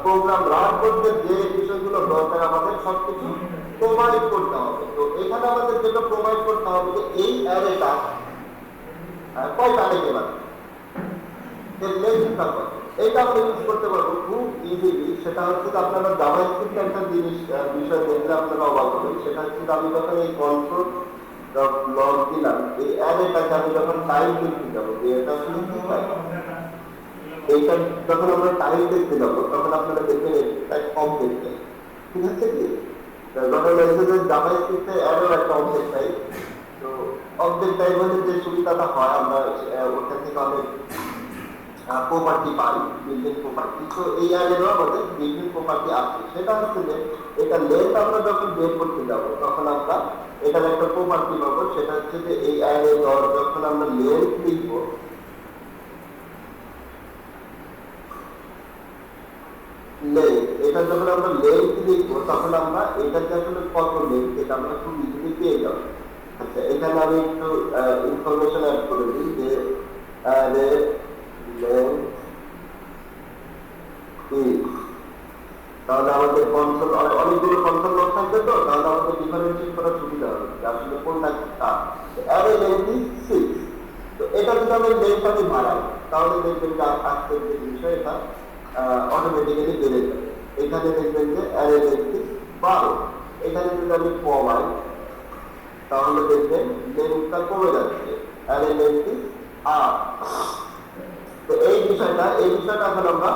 প্রোগ্রাম রান করতে যে বিষয়গুলো দরকার আমাদের সবকিছু প্রোভাইড করতে হবে। তো এখানে আমাদের যেটা প্রোভাইড করতে হবে যে এই অ্যারেটা কয়টা থেকে পারে এর লেন্থটা কত, এটা আমরা ইউজ করতে পারবো খুব ইজিলি। সেটা হচ্ছে যে আপনারা জাভাস্ক্রিপ্ট একটা বিষয় দেখলে আপনারা অবাক হবেন। সেটা হচ্ছে যে আমি যখন এই কন্ট্রোল লগ দিলাম এই অ্যারেটাকে আমি যখন টাইম দেখতে যাবো যে এটা আসলে কি হয়, এইটা যখন আমরা টাইম দেখতে যাবো তখন আপনারা দেখবেন এটা অবজেক্ট টাইপ, ঠিক আছে কি? যখন জাভাস্ক্রিপ্টে অ্যারের একটা অবজেক্ট টাইপ, তো অবজেক্ট টাইপ হলে যে সুবিধাটা হয় আমরা ওখান থেকে অনেক প্রপার্টি পাই, বিল্ডিং প্রপার্টি। তো এই অ্যারেরও আমাদের বিল্ডিং প্রপার্টি আছে। সেটা হচ্ছে যে এটা লেন্থ আমরা যখন বের করতে যাব তখন আমরা এটার একটা প্রপার্টি পাবো। সেটা হচ্ছে যে এই অ্যারে যখন আমরা লেন্থ লিখবো, এটা যখন আমরা লেন্থ লিখবো তখন আমরা এটাকে আসলে কত লেন্থ এটা আমরা খুব ইজিলি পেয়ে যাবো। আচ্ছা, এখানে আমি একটু ইনফরমেশন অ্যাড করে দিই যে তাহলে আমাদের কন্ট্রোল অনেকগুলো কন্ট্রোল নোট থাকবে, তো তাহলে আমাদের ডিফারেন্সিয়েট করার সুবিধা হবে আসলে কোনটা অ্যারে লেন্থ ইজ 6। তো এটা যদি আমি লেন্থ আমি বাড়াই তাহলে দেখবেন যে আজকের যে বিষয় এটা অটোমেটিক্যালি বেড়ে যাবে। এখানে দেখবেন যে অ্যারে লেন্থ ইজ 12। এখানে যদি আমি কমাই তাহলে দেখবেন লেন্থটা কমে যাচ্ছে, অ্যারে লেন্থ ইজ 8। তো এই বিষয়টা এখন আমরা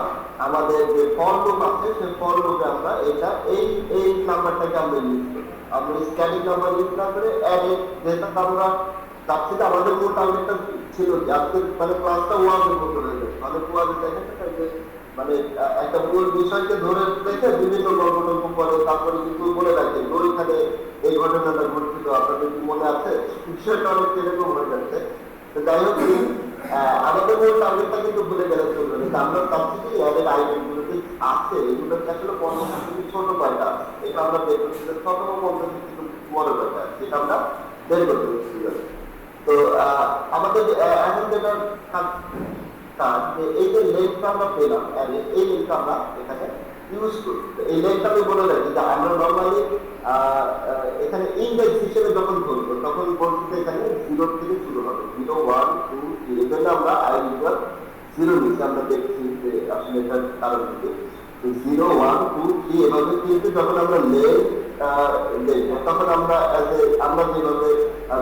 আমাদের যে ফর লুপ আছে সেই ফর লুপে আমরা এটা এই নাম্বারটাকে আমরা ইউজ করি। আমরা স্ট্যাটিক নাম্বার ইউজ না করে অ্যারে, যেটা আমরা চাচ্ছি যে আমাদের মূল টার্গেটটা ছিল যে আজকে মানে ক্লাসটা ওয়ানের মতো হয়ে যাবে, মানে ওয়ানে দেখেন মানে একটা মূল বিষয়কে ধরে রেখে বিভিন্ন গল্প টল্প করে তারপরে কিন্তু বলে রাখে ওইখানে এই ঘটনাটা ঘটছিল, আপনাদের কি মনে আছে? বিষয়টা অনেক এরকম হয়ে যাচ্ছে। তো যাই হোক আমাদের মূল টার্গেটটা কিন্তু ভুলে গেলে চলবে না। আমরা চাচ্ছি যে এদের আইটেমগুলো যে আছে এগুলোকে আসলে 50 থেকে ছোট কয়টা এটা আমরা বের করছি, ছোট 50 থেকে বড় কয়টা সেটা আমরা বের করতে পারছি। তো আমাদের এখন যেটা এই যে লেন্থটা আমরা পেলাম এই লেন্থটা আমরা এখানে ইউজ করি। এই লেন্থটা আমি বলে রাখি যে আমরা নর্মালি এখানে ইন্ডেক্স হিসেবে যখন ধরবো তখন বলতে এখানে 0 থেকে শুরু হবে, 0 1 2 3। এই জন্য আমরা i ইকুয়াল 0 নিচ্ছি। আমরা দেখছি যে আসলে এটার কারণ কি 0 1 2 3 এভাবে, কিন্তু যখন আমরা লেন্থ দেখবো তখন আমরা আমরা যেভাবে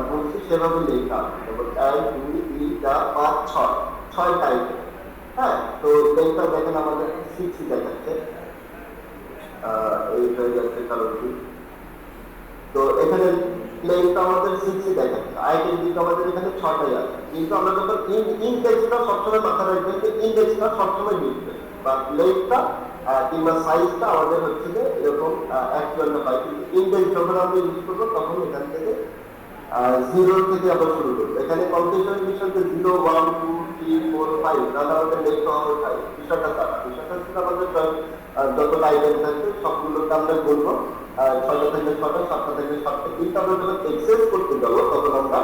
বলছি সেভাবে লেখা হবে 1 2 3 4 5 6 6 টাইপ। হ্যাঁ, তো লেন্থটা দেখেন আমাদের 6 দেখাচ্ছে, এই হয়ে যাচ্ছে কারণ কি। তো এখানে লেন্থটা আমাদের 6 দেখাচ্ছে, আইটেম কিন্তু আমাদের এখানে 6টাই আছে। কিন্তু আমরা যখন ইনডেক্সটা সবসময় মাথায় রাখবেন যে ইনডেক্সটা সবসময় লিখবেন বা লেন্থটা কিংবা সাইজটা আমাদের হচ্ছে যে এরকম একজন্য হয়। কিন্তু ইন্ডেক্স যখন আমরা ইউজ করবো তখন এখান থেকে 0 থেকে আবার শুরু করবো। এখানে কম্পিউটার বিষয়তে 0 1 2 3 4 5 তাহলে আমাদের লেখা হবে 5। বিষয়টা তারা বিষয়টা হচ্ছে আমাদের যত আইটেম থাকবে সবগুলোকে আমরা বলবো 6টা থেকে 6টা 7টা থেকে 7টা। কিন্তু আমরা যখন এক্সেস করতে যাবো তখন আমরা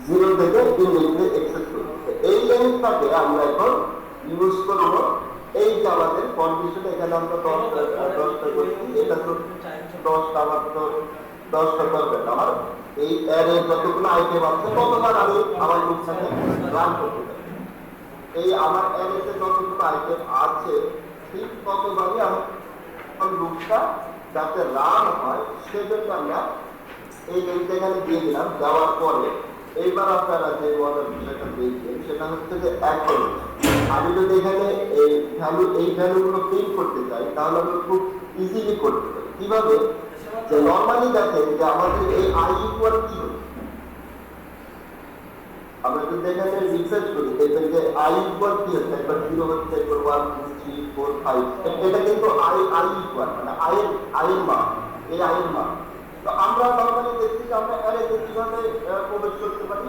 0 থেকে ইনডেক্সে এক্সেস করবো। এই লেন্থটাকে আমরা এখন ইউজ করবো। এই যে আমাদের কন্ডিশন এখানে আমরা 10টা করছি, এটা তো 10টা করবে আমার এই অ্যারে যতগুলো আইটেম আছে ততবার আমি আমার লুপটাকে রান করতে পারি। এই আমার অ্যারেতে যতগুলো আইটেম আছে ঠিক ততবারই আমার লুপটা যাতে রান হয় সেজন্য আমরা এই লেন্থ এখানে দিয়ে দিলাম। দেওয়ার পরে এইবার আপনারা যে মজার বিষয়টা দেখবেন সেটা হচ্ছে যে এখন আমি যদি এখানে এই ভ্যালুগুলো প্রিন্ট করতে চাই তাহলে আমি খুব ইজিলি করতে পারি। কিভাবে? যে নর্মালি দেখেন যে আমাদের এই i ইকুয়াল কি হচ্ছে, আমরা যদি এখানে রিসার্চ করি দেখবেন যে i ইকুয়াল কি হচ্ছে, একবার 0 হচ্ছে, একবার 1 2 3 4 5। এটা কিন্তু i ইকুয়াল মানে i এর মান, এই i এর মান। তো আমরা নর্মালি দেখছি যে আমরা অ্যারেতে কিভাবে প্রবেশ করতে পারি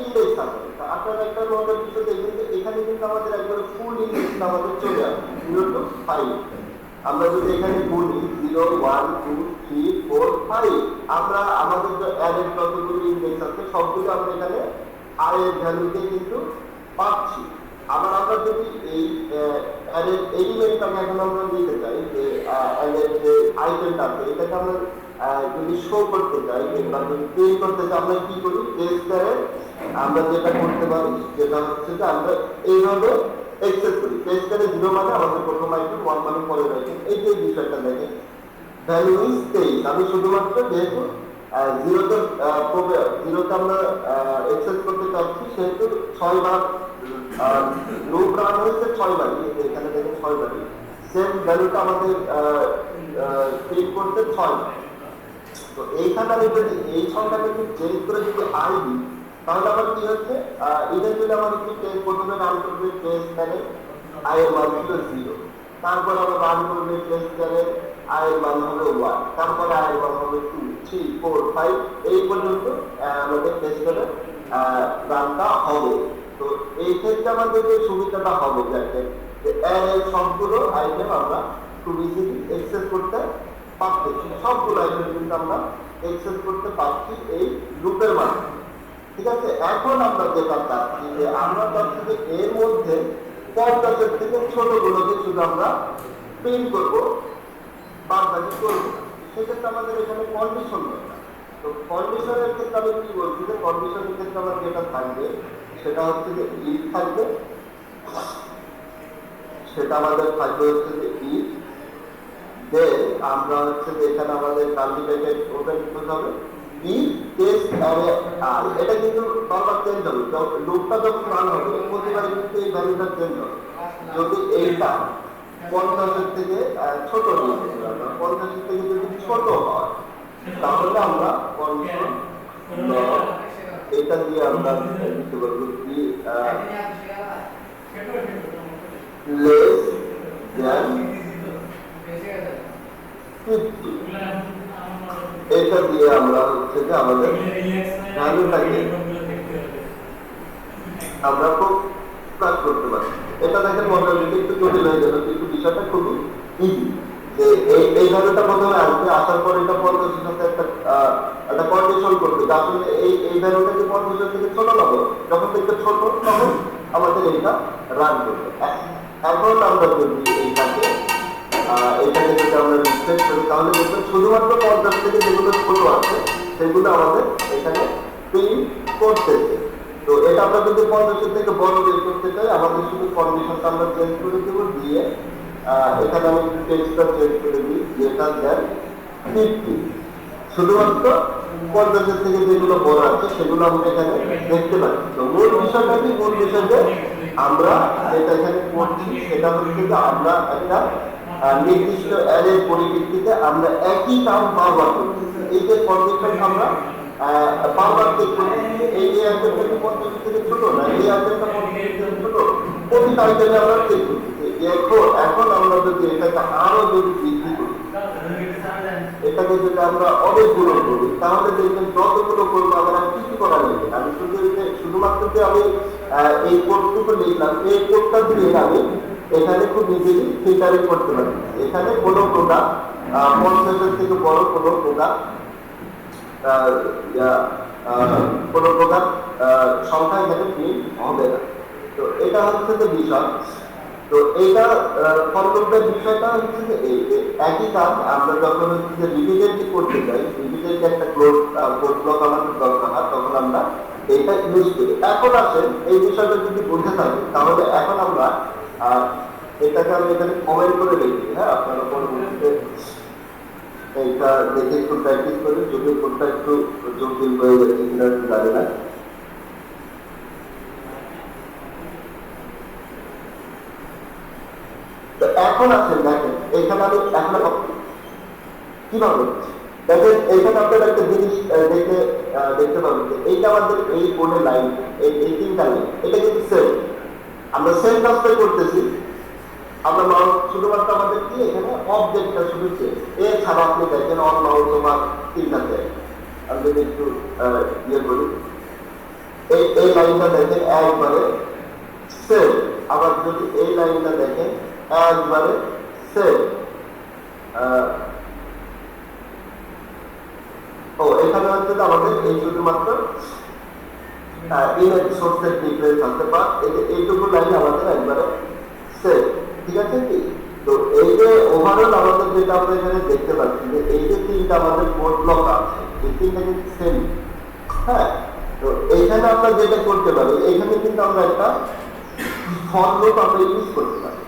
ইন্ডেক্স আছে। আপনারা একটা মজার বিষয় দেখবেন যে এখানে কিন্তু আমাদের একবার ফুল ইন্ডেক্স আমাদের চলে আসে 0 to 5। আমরা যদি এখানে গুনি 0 1 2 3 4 5 আমরা আমাদের যে অ্যারের যতগুলো ইনডেক্স আছে সবগুলো আমরা এখানে আই এর ভ্যালুতে কিন্তু পাচ্ছি। আবার আমরা যদি এই অ্যারের এলিমেন্টটাকে এখন আমরা নিতে চাই যে অ্যারের যে আইটেমটা আছে এটাকে আমরা যদি শো করতে চাই বা যদি প্রিন্ট করতে চাই আমরা কি করি রেজিস্টারে আমরা যেটা করতে পারি যেটা হচ্ছে যে আমরা এইভাবে এক্সেস করি। রেজিস্টারে 0 মানে আমাদের প্রথম আইটেম, 1 মানে পরের আইটেম। এই যে বিষয়টা দেখেন ভ্যালু ইজ 23। আমি শুধুমাত্র যেহেতু জিরোতে আমরা এক্সেস করতে চাচ্ছি সেহেতু 6 বার লুপ রান হয়েছে 6 বারই। এখানে দেখেন 6 বারই সেম ভ্যালুটা আমাদের প্রিন্ট করতে 6 বার। তো এইখানে আমি যদি এই সংখ্যাটা একটু চেঞ্জ করে যদি আই দিই তাহলে আবার কি হচ্ছে ইভেন্টুয়ালি আমার একটু প্রথমে রান করবে টেস্ট স্ক্যানে আই এর মান ছিল 0, তারপর আবার রান করবে টেস্ট স্ক্যানে আই এর মান হবে 1, তারপর আই এর মান হবে 2 3 4 5 এই পর্যন্ত আমাদের টেস্ট স্ক্যানে রানটা হবে। তো এই ক্ষেত্রে আমাদের যে সুবিধাটা হবে দেখেন যে এর সবগুলো আইটেম আমরা খুব ইজিলি অ্যাক্সেস করতে পাচ্ছি। সবগুলো আইটেম কিন্তু আমরা অ্যাক্সেস করতে পারছি এই লুপের মাধ্যমে। ঠিক আছে, এখন আমরা যেটা চাচ্ছি যে আমরা চাচ্ছি যে এর মধ্যে 50 থেকে ছোটগুলোকে শুধু আমরা প্রিন্ট করবো, বাদ বাকি করবো। সেক্ষেত্রে আমাদের এখানে কন্ডিশন দরকার। তো কন্ডিশনের ক্ষেত্রে আমি কি বলছি যে কন্ডিশনের ক্ষেত্রে আমার যেটা থাকবে সেটা হচ্ছে যে ইফ থাকবে, সেটা আমাদের থাকবে হচ্ছে যে ইফ দেন আমরা হচ্ছে যে এখানে আমাদের কার্লি ব্র্যাকেট ওপেন করতে হবে ইফ টেস্ট অ্যারে আই। এটা কিন্তু বারবার চেঞ্জ হবে, লুপটা যখন রান হবে প্রতিবার কিন্তু এই ভ্যালুটা চেঞ্জ হবে। যদি এইটা 50 থেকে ছোট নিয়ে 50 থেকে যদি ছোট হয় তাহলে আমরা কন্ডিশন এটা দিয়ে আমরা লিখতে পারবো কি লেস দ্যান 50। এটা দিয়ে আমরা হচ্ছে যে আমাদের ভ্যালুটাকে আমরা প্রকাশ করতে পারি। এটা দেখেন মোটামুটি একটু জটিল হয়ে গেল কিন্তু বিষয়টা খুবই ইজি যে এই ভ্যালুটা প্রথমে আসবে, আসার পর এটা 50 সাথে একটা কন্ডিশন করবে আসলে এই ভ্যালুটা কি 50 থেকে ছোট হবে, যখন দেখতে ছোট তখন আমাদের এইটা রান করবে। এখন আমরা যদি এইটাকে যদি আমরা রিফ্রেশ করি তাহলে দেখবেন শুধুমাত্র 50 থেকে যেগুলো ছোট আছে সেগুলো আমাদের এখানে প্রিন্ট করতেছে। তো এটা আমরা যদি 50 থেকে বড় বের করতে চাই আমাদের শুধু কন্ডিশনটা আমরা চেঞ্জ করে দেবো, দিয়ে এখানে আমি টেক্সটটা চেঞ্জ করে দিই যেটা দেন 50। শুধুমাত্র 50 থেকে যেগুলো বড় আছে সেগুলো আমরা এখানে দেখতে পাই। তো মূল বিষয়টা কি, মূল বিষয়টা আমরা যেটা এখানে করছি সেটা হচ্ছে যে আমরা একটা নির্দিষ্ট অ্যারের পরিপ্রেক্ষিতে আমরা একই কাজ বারবার করছি। এই যে কন্ডিশন আমরা বারবার চেক করছি এই আইটেমটা কি 50 থেকে ছোট না এই আইটেমটা 50 থেকে ছোট, প্রতিটা আইটেমে আমরা চেক করছি। এখন আমরা যদি এটাকে আরো যদি বৃদ্ধি করি, এটাকে যদি আমরা অনেকগুলো করি তাহলে দেখবেন যতগুলো করবো আমার আর কিছু করা নেই। আমি শুধুমাত্র যে আমি এই কোডটুকু লিখলাম এই কোডটা দিয়ে আমি এখানে খুব ইজিলি ফিল্টারিং করতে পারি। এখানে কোনো প্রোডাক্ট 50 থেকে বড় কোনো প্রোডাক্ট সংখ্যা এখানে প্রিন্ট হবে না। তো এটা হচ্ছে যে বিষয়। তো এইটা ফরলুপের বিষয়টা হচ্ছে যে একই কাজ আমরা যখন হচ্ছে যে রিপিটেডলি করতে চাই, রিপিটেডলি একটা কোড ব্লক আমাদের দরকার হয় তখন আমরা এটা ইউজ করি। এখন আসেন এই বিষয়টা যদি বুঝে থাকি তাহলে এখন আমরা এটাকে আমি এখানে কমেন্ট করে দেখি। হ্যাঁ, আপনারা পরবর্তীতে এটা দেখে একটু প্র্যাকটিস করি, যদি কোডটা একটু জটিল হয়ে যাচ্ছে কিনা জানি না। তো এখন আছেন দেখেন এখানে আমি এখন কিভাবে দেখেন এখানে আপনারা একটা জিনিস দেখতে পাবেন যে এইটা আমাদের এই কোডের লাইন, এই তিনটা লাইন, এটা কিন্তু সেম, আমরা সেম কাজটা করতেছি। আমরা শুধুমাত্র আমাদের কি এখানে অবজেক্টটা শুধু এছাড়া আপনি দেখেন অন্য তোমার তিনটাতে আমি যদি একটু ইয়ে করি এই লাইনটা দেখেন একবারে সেম, আবার যদি এই লাইনটা দেখেন একবারে সেম। আহ, ও এখানে হচ্ছে যে আমাদের এই শুধুমাত্র ইমেজ সোর্সের ডিফারেন্স আছে বা এইটুকু লাইন আমাদের একবারে সেম, ঠিক আছে কি? তো এই যে ওভারঅল আমাদের যেটা আমরা এখানে দেখতে পাচ্ছি যে এই যে তিনটা আমাদের কোড ব্লক আছে এই তিনটা কিন্তু সেম। হ্যাঁ, তো এইখানে আমরা যেটা করতে পারি এখানে কিন্তু আমরা একটা ফর লুপ আমরা ইউজ করতে পারি।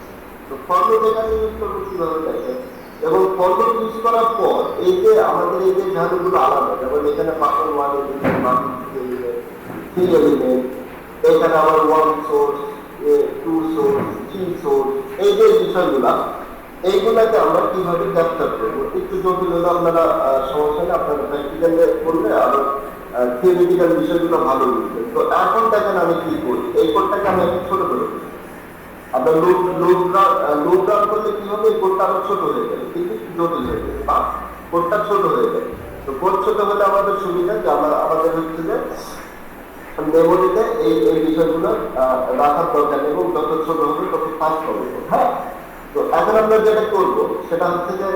তো ফর লুপ এখানে ইউজ করবো কিভাবে দেখেন, এবং ফর লুপ ইউজ করার পর এই যে আমাদের এই যে ভ্যালুগুলো আলাদা, যেমন এখানে button 1 element, button 2 element, 3 element, এখানে আমার 1 সোর্স, 2 সোর্স, 3 সোর্স, এই যে বিষয়গুলো এইগুলাকে আমরা কিভাবে ক্যাপচার করবো একটু জটিল হলে আপনারা সমস্যা নেই, আপনারা প্র্যাকটিক্যালে করলে আরো থিওরিটিক্যাল বিষয়গুলো ভালো বুঝবেন। তো এখন দেখেন আমি কি করি, এই কোডটাকে আমি একটু ছোট করে দিই। আপনার লুপ রান করলে কি হবে, এই কোডটা আরো ছোট হয়ে যাবে, কিন্তু জটিল হয়ে যাবে বা কোডটা ছোট হয়ে যাবে। তো কোড ছোট হলে আমাদের সুবিধা যে আমাদের হচ্ছে যে মেমোরিতে এই এই বিষয়গুলো রাখার দরকার এবং যত ছোট হবে তত ফাস্ট হবে। হ্যাঁ, তো এখন আমরা যেটা করবো সেটা হচ্ছে যে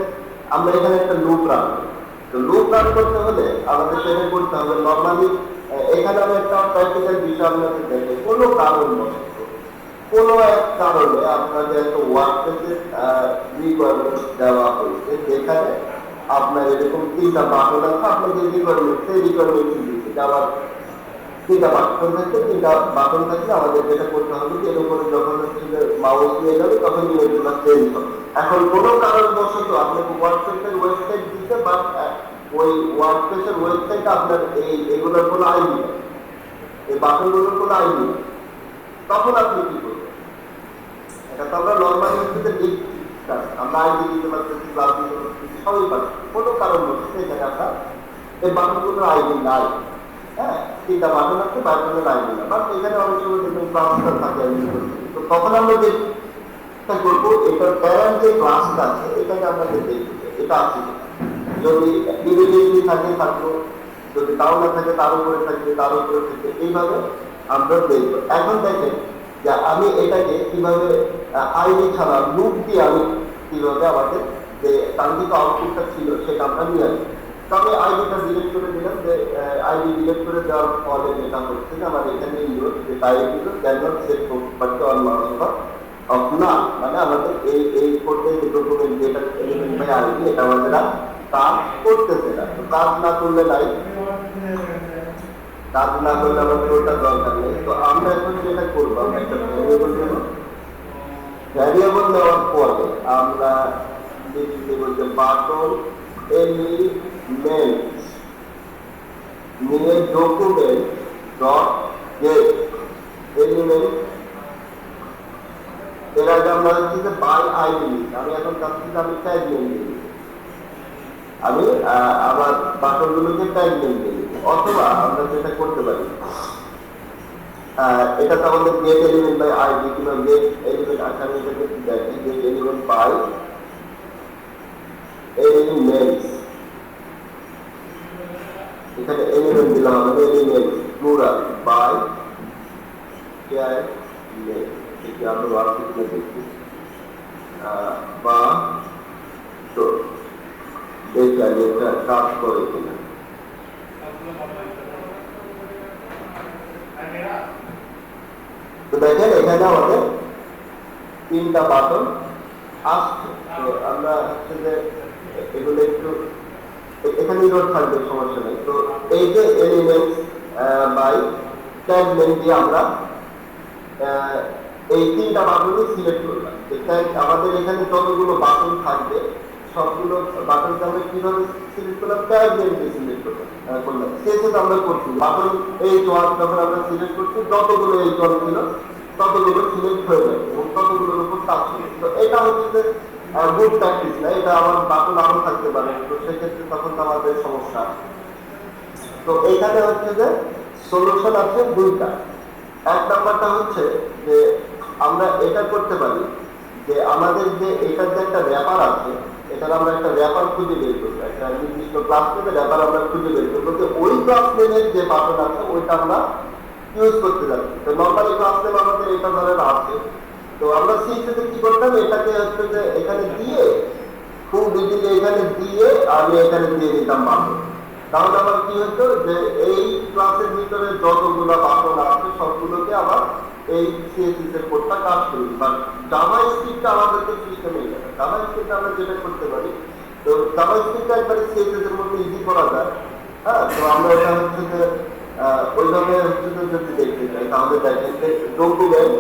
আমরা এখানে একটা লুপ রান করবো। তো লুপ রান করতে হলে আমাদের সেটা করতে হবে নর্মালি এখানে আমি একটা প্র্যাকটিক্যাল বিষয় আপনাকে দেখে কোনো কোনো এক কারণে আপনাকে একটা ওয়ার্কস্পেসের রিকোয়ারমেন্ট দেওয়া হয়েছে যেখানে আপনার এরকম তিনটা বাটন আছে, আপনাকে রিকোয়ারমেন্ট সেই রিকোয়ারমেন্ট দিচ্ছে যে আমার তিনটা বাটন থাকছে, তিনটা বাটন থাকলে আমাদের যেটা করতে হবে যে এর উপরে যখন হচ্ছে মাউস নিয়ে যাবে তখন ইমেজগুলো চেঞ্জ হবে। এখন কোনো কারণবশত আপনাকে ওয়ার্কস্পেসের ওয়েবসাইট দিতে, বাট ওই ওয়ার্কস্পেসের ওয়েবসাইট আপনার এগুলোর কোনো আইডি নেই, এই বাটনগুলোর কোনো আইডি নেই, তখন আপনি কি করবেন? এটা তো আমরা নর্মালি হচ্ছে যে আমরা আইডি দিতে পারতেছি, ক্লাস দিতে পারতেছি, সবই পাচ্ছি, কোনো কারণবশত এখানে আপনার এই বাটনগুলোর আইডি নাই। হ্যাঁ, তিনটা বাটন আছে, বাটনের আইডি না, বাট এখানে অনেক সময় দেখবেন ক্লাসটা থাকে। তো তখন আমরা যেটা করবো, এটার প্যারেন্ট যে ক্লাসটা আছে এটাকে আমরা দেখবো এটা আছে যদি ইমিডিয়েটলি থাকে থাকলো, যদি তাও না থাকে তার উপরে থাকবে, তার উপরে থাকবে, এইভাবে আমরা দেখবো। এখন দেখেন যে আমি এটাকে কিভাবে আইডি ছাড়া লুপ দিয়ে আমি কিভাবে আমাদের যে কাঙ্ক্ষিত আউটপুটটা ছিল সেটা আমরা নিয়ে আসবো। তো আমি আইডিটা ডিলিট করে দিলাম, যে আইডি ডিলিট করে দেওয়ার ফলে যেটা হচ্ছে যে আমার এখানে যে টাইপ ক্যানভাস সেট করতে অফ না, মানে আমাদের এই কোডে যে ডকুমেন্ট যেটা এলিমেন্ট বাই আইডি এটা আমাদের কাজ করতেছে না। তো কাজ না করলে নাই, কাজ না করলে আমাদের ওটা দরকার নেই। তো আমরা এখন যেটা করবো, আমরা একটা ভ্যারিয়েবল দেবো, ভ্যারিয়েবল দেওয়ার পরে আমরা দেবো যে বাটন এলিমেন্ট নিয়ে ডকুমেন্ট ডট গেট এলিমেন্ট, এর আগে আমরা হচ্ছে যে বাই আইডি, আমি এখন চাচ্ছি যে আমি ট্যাগ নেম দিই, আমি আমার বাটনগুলোকে ট্যাগ নেম দিই। অথবা আমরা যেটা করতে পারি, এটা তো আমাদের গেট এলিমেন্ট বাই আইডি কিংবা গেট এলিমেন্ট আছে, আমি এটাকে দেখি গেট এলিমেন্ট বাই এলিমেন্ট, এখানে এলিমেন্ট দিলাম আমাদের এলিমেন্ট প্লুরাল বাই এটি আমরা ওয়ার্কশিটে দেখি বা তো দেখি আগে এটা কাজ করে কিনা। তো দেখেন এখানে আমাদের তিনটা বাটন আসছে। তো আমরা হচ্ছে যে এগুলো একটু এখানে নোট থাকবে, সমস্যা নেই। তো এই যে এলিমেন্ট বাই ট্যাগ নেম দিয়ে আমরা এই তিনটা বাটনই সিলেক্ট করলাম। আমাদের এখানে যতগুলো বাটন থাকবে সবগুলো বাটনকে আমরা কিভাবে সিলেক্ট করলাম, ট্যাগ নেম দিয়ে সিলেক্ট করলাম। শেষে আমরা করছি বাটন এই ওয়ান, যখন আমরা সিলেক্ট করছি যতগুলো এই ওয়ান ছিল ততগুলো সিলেক্ট হয়ে যাবে এবং ততগুলোর উপর কাজ হবে। তো এটা হচ্ছে যে গুড প্র্যাকটিস না, এটা আমার বাটন আরো থাকতে পারে, তো সেক্ষেত্রে তখন আমাদের সমস্যা। তো এখানে হচ্ছে যে সলিউশন আছে দুইটা। এক নাম্বারটা হচ্ছে যে আমরা এটা করতে পারি যে আমাদের যে এটার যে একটা র্যাপার আছে, এটার আমরা একটা র্যাপার খুঁজে বের করবো, একটা নির্দিষ্ট ক্লাস নেমে র্যাপার আমরা খুঁজে বের করবো। তো ওই ক্লাস নেমের যে বাটন আছে ওইটা আমরা ইউজ করতে যাচ্ছি। তো নর্মালি ক্লাস নেম আমাদের এটা ধরনের আছে। তো আমরা সেই ক্ষেত্রে কি করতাম, এটাকে হচ্ছে যে এখানে দিয়ে খুব ইজিলি এখানে দিয়ে আমি এখানে দিয়ে দিতাম বাটন। তাহলে আমার কি হতো যে এই ক্লাসের ভিতরে যতগুলো বাটন আছে সবগুলোকে আবার এই সিএসএস এর কোডটা কাজ করি। বাট জাভাস্ক্রিপ্ট আমাদের তো সিস্টেমে গেছে। জাভাস্ক্রিপ্ট আমরা যেটা করতে পারি, তো জাভাস্ক্রিপ্ট একবারে সিএসএস এর মধ্যে ইজি করা যায়। হ্যাঁ, তো আমরা এটা হচ্ছে যে ওইভাবে হচ্ছে যে যদি দেখতে চাই তাহলে দেখেন যে ডকুমেন্ট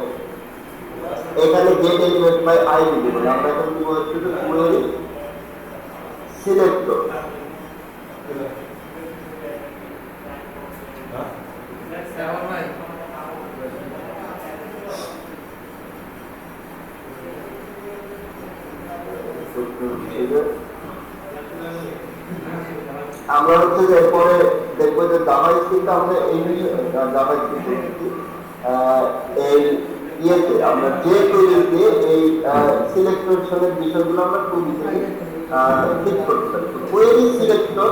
এখানে গেট এলিমেন্ট বাই আইডি দেবেন। আমরা এখন কি বলছি যে কোয়েরি সিলেক্টর। আমরা হচ্ছে যে এরপরে দেখবো যে জাভাস্ক্রিপ্ট আমরা এই জাভাস্ক্রিপ্ট এই ইয়েতে আমরা যে কোয়েরি দিয়ে এই সিলেকশনের বিষয়গুলো আমরা খুব ইজিলি ঠিক করতে পারি। কোয়েরি সিলেক্টর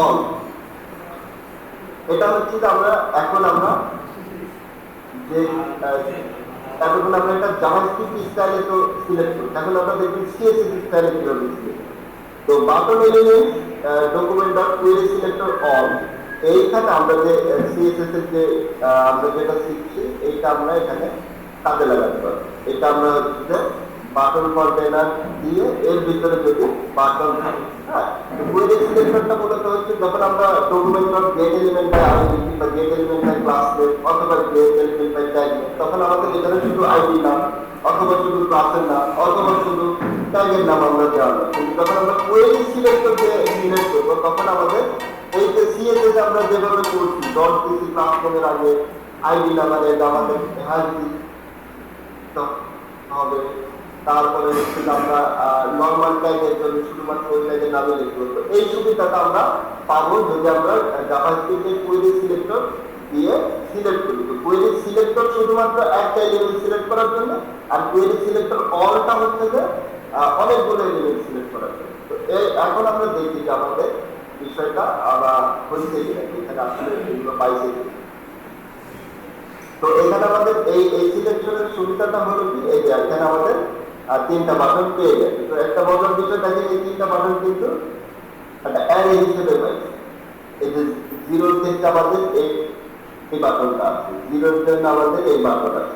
অন, এটা হচ্ছে যে আমরা এখন আমরা যে এতক্ষণ আমরা একটা জাভাস্ক্রিপ্ট স্টাইলে তো সিলেক্ট করি, এখন আমরা দেখি সিএসএস স্টাইলে কিভাবে সিলেক্ট। তো button element document dot query selector on, এইখানে আমরা যে সিএসএস এর যে আমরা যেটা শিখছি এইটা আমরা এখানে কাজে লাগাতে পারবো। এটা আমরা হচ্ছে বাটন কন্টেনার দিয়ে এর ভিতরে যদি বাটন থাকে। হ্যাঁ, কোয়েরি সিলেক্টরটা মূলত হচ্ছে যখন আমরা document dot get element by ID বা get element by class name অথবা get element by tag name, তখন আমাদের এখানে শুধু আইডি নাম অথবা শুধু ক্লাসের নাম অথবা শুধু ট্যাগের নাম আমরা দেওয়া হবে। কিন্তু যখন আমরা কোয়েরি সিলেক্টর দিয়ে সিলেক্ট করবো তখন আমাদের এই যে সিএসএস আমরা যেভাবে করছি ডট দিছি ক্লাস নেমের আগে আইডি নামারে আমাদের হ্যাশ হবে, তারপরে হচ্ছে আমরা নরমাল ট্যাগের জন্য শুধুমাত্র ওই ট্যাগের নামে লিখবো। তো এই সুবিধাটা আমরা পাবো যদি আমরা জাভাস্ক্রিপ্টের কোয়েরি সিলেক্টর দিয়ে সিলেক্ট করি। তো কোয়েরি সিলেক্টর শুধুমাত্র একটা এলিমেন্ট সিলেক্ট করার জন্য, আর কোয়েরি সিলেক্টর অলটা হচ্ছে যে অনেকগুলো এলিমেন্ট সিলেক্ট করার জন্য। তো এখন আমরা দেখি যে আমাদের বিষয়টা আবার হচ্ছে কিনা, এখানে আসলে এগুলো পাইছে। তো এখানে আমাদের এই সিলেকশনের সুবিধাটা হলো কি, এই যে এখানে আমাদের তিনটা বাটন পেয়ে গেছে। তো একটা মজার বিষয় থাকে, এই তিনটা বাটন কিন্তু একটা অ্যারে হিসেবে পাইছে। এই যে জিরোর ক্ষেত্রে আমাদের এই বাটনটা আছে, জিরোর জন্য আমাদের এই বাটন আছে,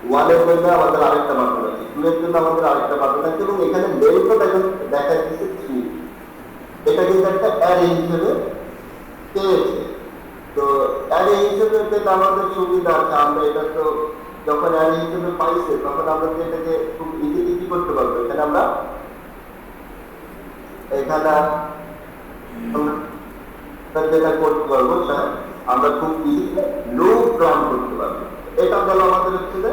ওয়ানের জন্য আমাদের আরেকটা বাটন আছে, টু এর জন্য আমাদের আরেকটা বাটন আছে, এবং এখানে লেন্থও দেখা যাচ্ছে 3। এটা কিন্তু একটা অ্যারে হিসেবে পেয়েছে। তো অ্যারে হিসেবে পেতে আমাদের সুবিধা আছে, আমরা এটা তো যখন অ্যারে হিসেবে পাইছে তখন আমরা এটাকে খুব ইজিলি কি করতে পারবো, এখানে আমরা যেটা করতে পারবো স্যার, আমরা খুব ইজিলি লুপ রান করতে পারবো। এটা গেল আমাদের হচ্ছে যে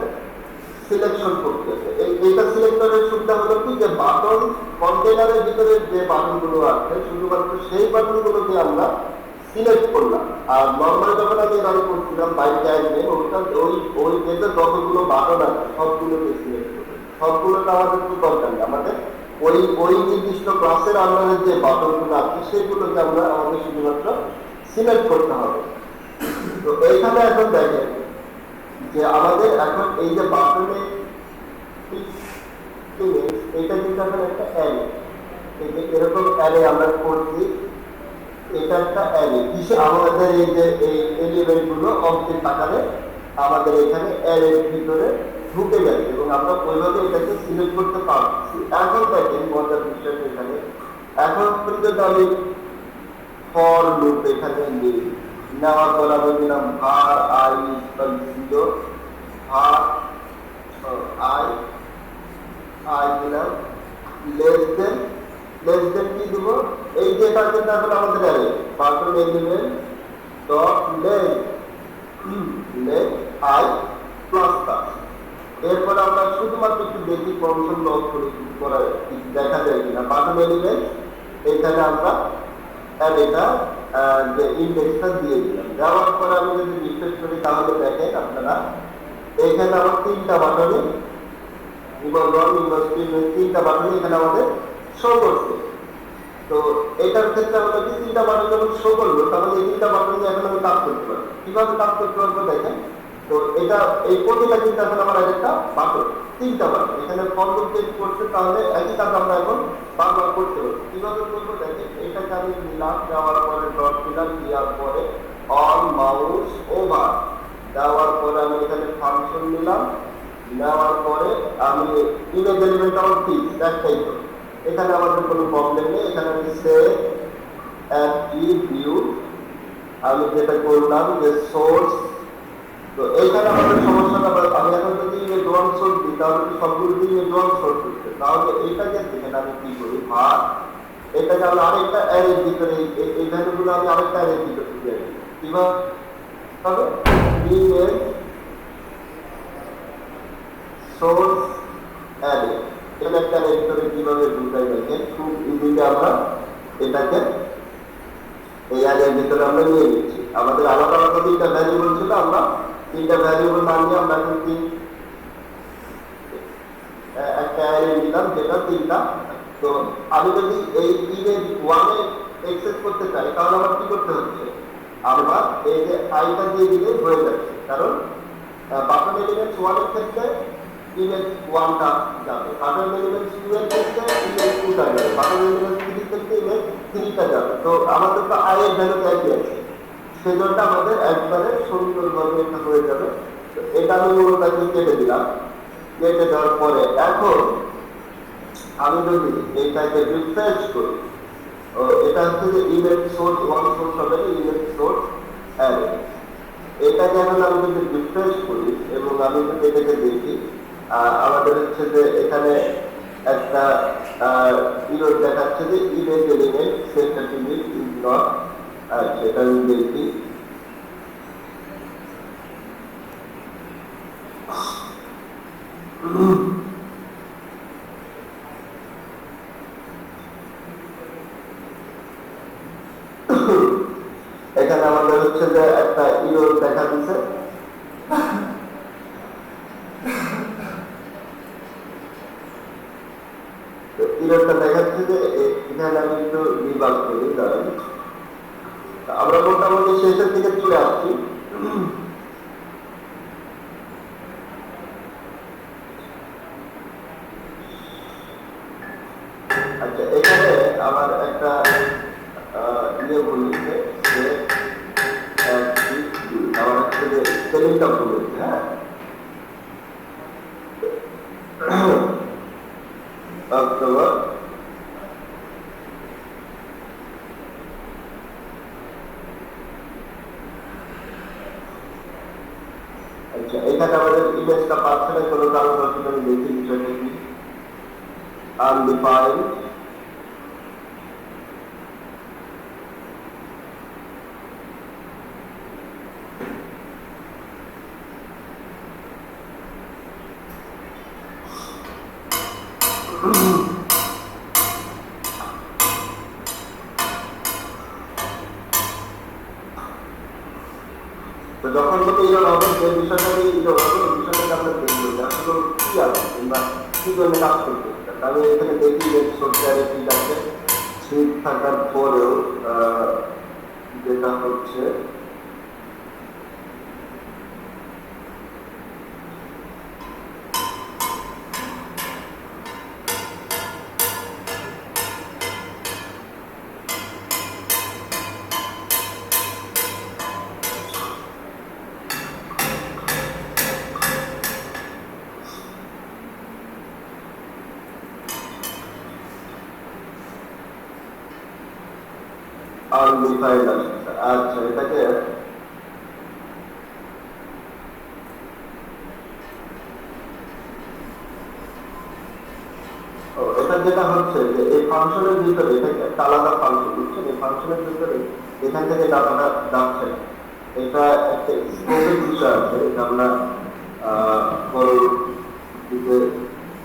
সিলেকশন করতে আছে। এইটা সিলেক্টরের সুবিধা হলো কি, যে বাটন কন্টেনারের ভিতরে যে বাটনগুলো আছে শুধুমাত্র সেই বাটনগুলোকে আমরা সিলেক্ট করলাম। আর নর্মাল যখন আমি রান করছিলাম বাই ট্যাগ নেম, ওই পেজে যতগুলো বাটন আছে সবগুলোকে সিলেক্ট করবে। সবগুলোকে আমাদের কি দরকার নেই, আমাদের ওই নির্দিষ্ট ক্লাসের আন্ডারে যে বাটনগুলো আছে সেগুলোকে আমরা আমাদের শুধুমাত্র সিলেক্ট করতে হবে। তো এইখানে এখন দেখেন যে আমাদের এখন এই যে বাটনে এটা কিন্তু এখন একটা অ্যারে, এরকম অ্যারে আমরা করছি, এটা একটা অ্যারে কিসে আমাদের এই যে এই এলিমেন্ট গুলো অবজেক্ট আকারে আমাদের এখানে অ্যারের ভিতরে ঢুকে গেছে এবং আমরা ওইভাবে এটাকে সিলেক্ট করতে পারছি। এখন দেখেন মজার বিষয় এখানে, এখন পর্যন্ত আমি ফর লুপ এখানে নিই, নেওয়ার পর আমি দিলাম var I = 0, var I দিলাম লেস দেন কি দেবো, এই যে এটা কিন্তু এখন আমাদের array button element dot less I plus. এরপর আমরা শুধুমাত্র একটু দেখি কনসোল লগ করা দেখা যায় কিনা। বাটন এলিমেন্ট এখানে আমরা এটা যে ইন্ডেক্সটা দিয়ে দিলাম, দেওয়ার পর আমি যদি রিফ্রেশ করি তাহলে দেখেন আপনারা এখানে আমার তিনটা বাটনে তিনটা বাটনে এখানে আমাদের শো করছে। তো এটার ক্ষেত্রে আমরা কি তিনটা বাটন যখন শো করবো তাহলে এই তিনটা বাটন দিয়ে এখন আমি কাজ করতে পারবো। কিভাবে কাজ করতে পারবো দেখেন, তো এটা এই প্রতিটা কিন্তু এখন আমার একটা বাটন, তিনটা বাটন এখানে ফরওয়ার্ড চেক করছে, তাহলে একই কাজ আমরা এখন বারবার করতে পারবো। কিভাবে করবো দেখেন, এটাকে আমি নিলাম, যাওয়ার পরে ডট দিলাম, দেওয়ার পরে অন মাউস ওভার দেওয়ার পরে আমি এখানে ফাংশন নিলাম, নেওয়ার পরে আমি ইমেজ এলিমেন্ট আমার ফিক্স একটাই তো, এখানে আমাদের কোনো প্রবলেম নেই। এখানে আমি সেভ অ্যাট্রিবিউট আমি যেটা করলাম যে সোর্স, তো এইখানে আমাদের সমস্যাটা আমি এখন যদি ইমেজ ওয়ান সোর্স দিই তাহলে কি সবগুলো দিয়ে ইমেজ ওয়ান সোর্স দিচ্ছে, তাহলে এইটাকে দেখেন আমি কি করি ভাগ, এটাকে আমি আরেকটা অ্যারের ভিতরে এই ভ্যালুগুলো আমি আরেকটা অ্যারের ভিতরে ঢুকিয়ে দিই। কিভাবে ইমেজ সোর্স অ্যারে, এটা একটা অ্যারের ভিতরে কিভাবে ঢুকাই দেখেন, খুব ইজিলি আমরা এটাকে এই অ্যারের ভিতরে আমরা নিয়ে নিচ্ছি। আমাদের আলাদা আলাদা তিনটা ভ্যারিয়েবল ছিল, আমরা তিনটা ভ্যারিয়েবল না নিয়ে আমরা কিন্তু একটা অ্যারে নিলাম যেটা তিনটা। তো আমি যদি এই ইমেজ ওয়ানে অ্যাক্সেস করতে চাই তাহলে আমার কি করতে হচ্ছে, আমরা এই যে আইটা দিয়ে দিলে হয়ে যাচ্ছে, কারণ বাটন এলিমেন্টস ওয়ানের ক্ষেত্রে ইমেজ ওয়ানটা যাবে, বাটন এলিমেন্টস টু এর ক্ষেত্রে ইমেজ টুটা যাবে, বাটন এলিমেন্টস থ্রি ক্ষেত্রে ইমেজ থ্রিটা যাবে। তো আমাদের তো আই এর ভ্যালু একই আছে, সেজন্য আমাদের একবারে সুন্দরভাবে এটা হয়ে যাবে। তো এটা আমি মূলটাকে কেটে দিলাম, কেটে দেওয়ার পরে এখন আমি যদি এইটাকে রিফ্রেশ করি, এটা হচ্ছে যে ইমেজ সোর্স ওয়ান সোর্স হবে, ইমেজ সোর্স অ্যারে, এটাকে এখন আমি যদি রিফ্রেশ করি এবং আমি যদি এটাকে দেখি, আমাদের হচ্ছে যে এখানে একটা ইরোর দেখাচ্ছে যে image element sensitive is not, সেটা আমি দেখি। এখানে আমাদের হচ্ছে যে একটা ইরোর দেখা দিচ্ছে, ইরোরটা দেখাচ্ছে যে এখানে আমি একটু ডিবাগ করি, দাঁড়ান আমরা মোটামুটি শেষের দিকে চলে আসছি। আচ্ছা, এখানে আমার একটা ইয়ে বলেছে যে আমার হচ্ছে যে স্পেলিংটা বলেছে, হ্যাঁ অক্টোবর আচ্ছা, এখানে আমাদের ইমেজটা পাচ্ছে না কোনো কারণ হচ্ছে, আমি দেখি বিষয়টা কি আনডিফাইন্ড, তো যখন থেকে ইরোর হবে যে বিষয়টা নিয়ে ইরোর হবে ওই বিষয়টাকে আমরা দেখবো যে আসলে কি আছে কিংবা কি জন্য কাজ করতে। আমি এখানে দেখি যে সফটওয়্যারে কি আছে, ঠিক থাকার পরেও যেটা হচ্ছে আনডিফাইন্ড আসছে। আচ্ছা, এটাকে এটা যেটা হচ্ছে যে এই ফাংশনের ভিতরে এটাকে একটা আলাদা ফাংশন, বুঝছেন, এই ফাংশনের ভিতরে এখান থেকে ডাটাটা যাচ্ছে না, এটা একটা স্কোপের বিষয় আছে, এটা আমরা পরবর্তীতে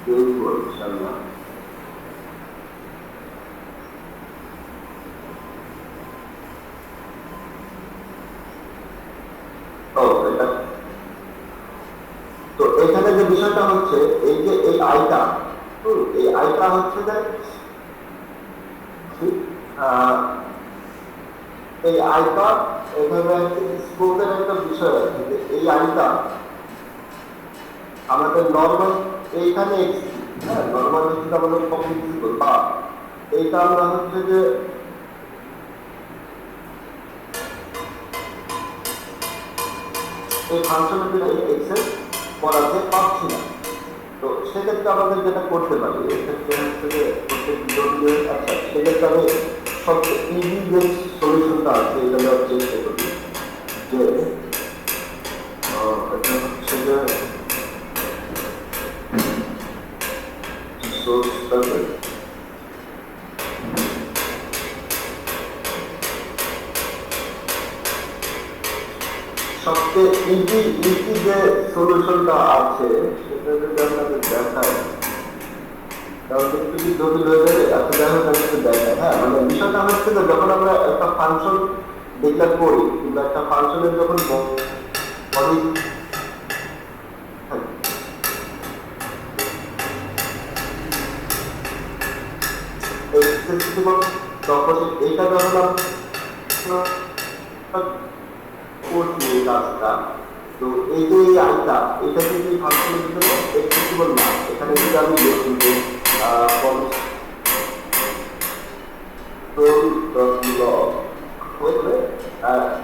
দেখবো ইনশাআল্লাহ। তো এখানে যে বিষয়টা হচ্ছে এই যে এই আইটা, এই আইটা হচ্ছে যে এই আইটা এখানে স্কোপের একটা বিষয় আছে যে এই আইটা আমাদের নর্মাল এইখানে নর্মাল আমাদের কমপ্লিট বা এইটা আমরা হচ্ছে যে এই ফাংশনগুলো এক্সেস করাতে পারছি না। তো সেক্ষেত্রে আমাদের যেটা করতে পারি, এক্ষেত্রে হচ্ছে যে আচ্ছা, সেক্ষেত্রে আমি সবচেয়ে ইজি যে সলিউশনটা আছে এটা আমরা চেষ্টা করি যে এটা হচ্ছে যে সোর্সটাকে সবচেয়ে ইজি যে সলিউশনটা আছে সেটা যদি আপনাদের দেখায় তাহলে একটু কি জটিল হয়ে যাবে। আচ্ছা যাই হোক, আমি একটু দেখাই। হ্যাঁ, মানে বিষয়টা হচ্ছে যে যখন আমরা একটা ফাংশন ডিক্লেয়ার করি কিংবা একটা ফাংশনের যখন বডি তখন এইটা যখন করছি এই কাজটা, তো এই যে এই আইটা এটা কিন্তু এই ফাংশনের জন্য এক্সেসিবল না। এখানে যদি আমি দেখি যে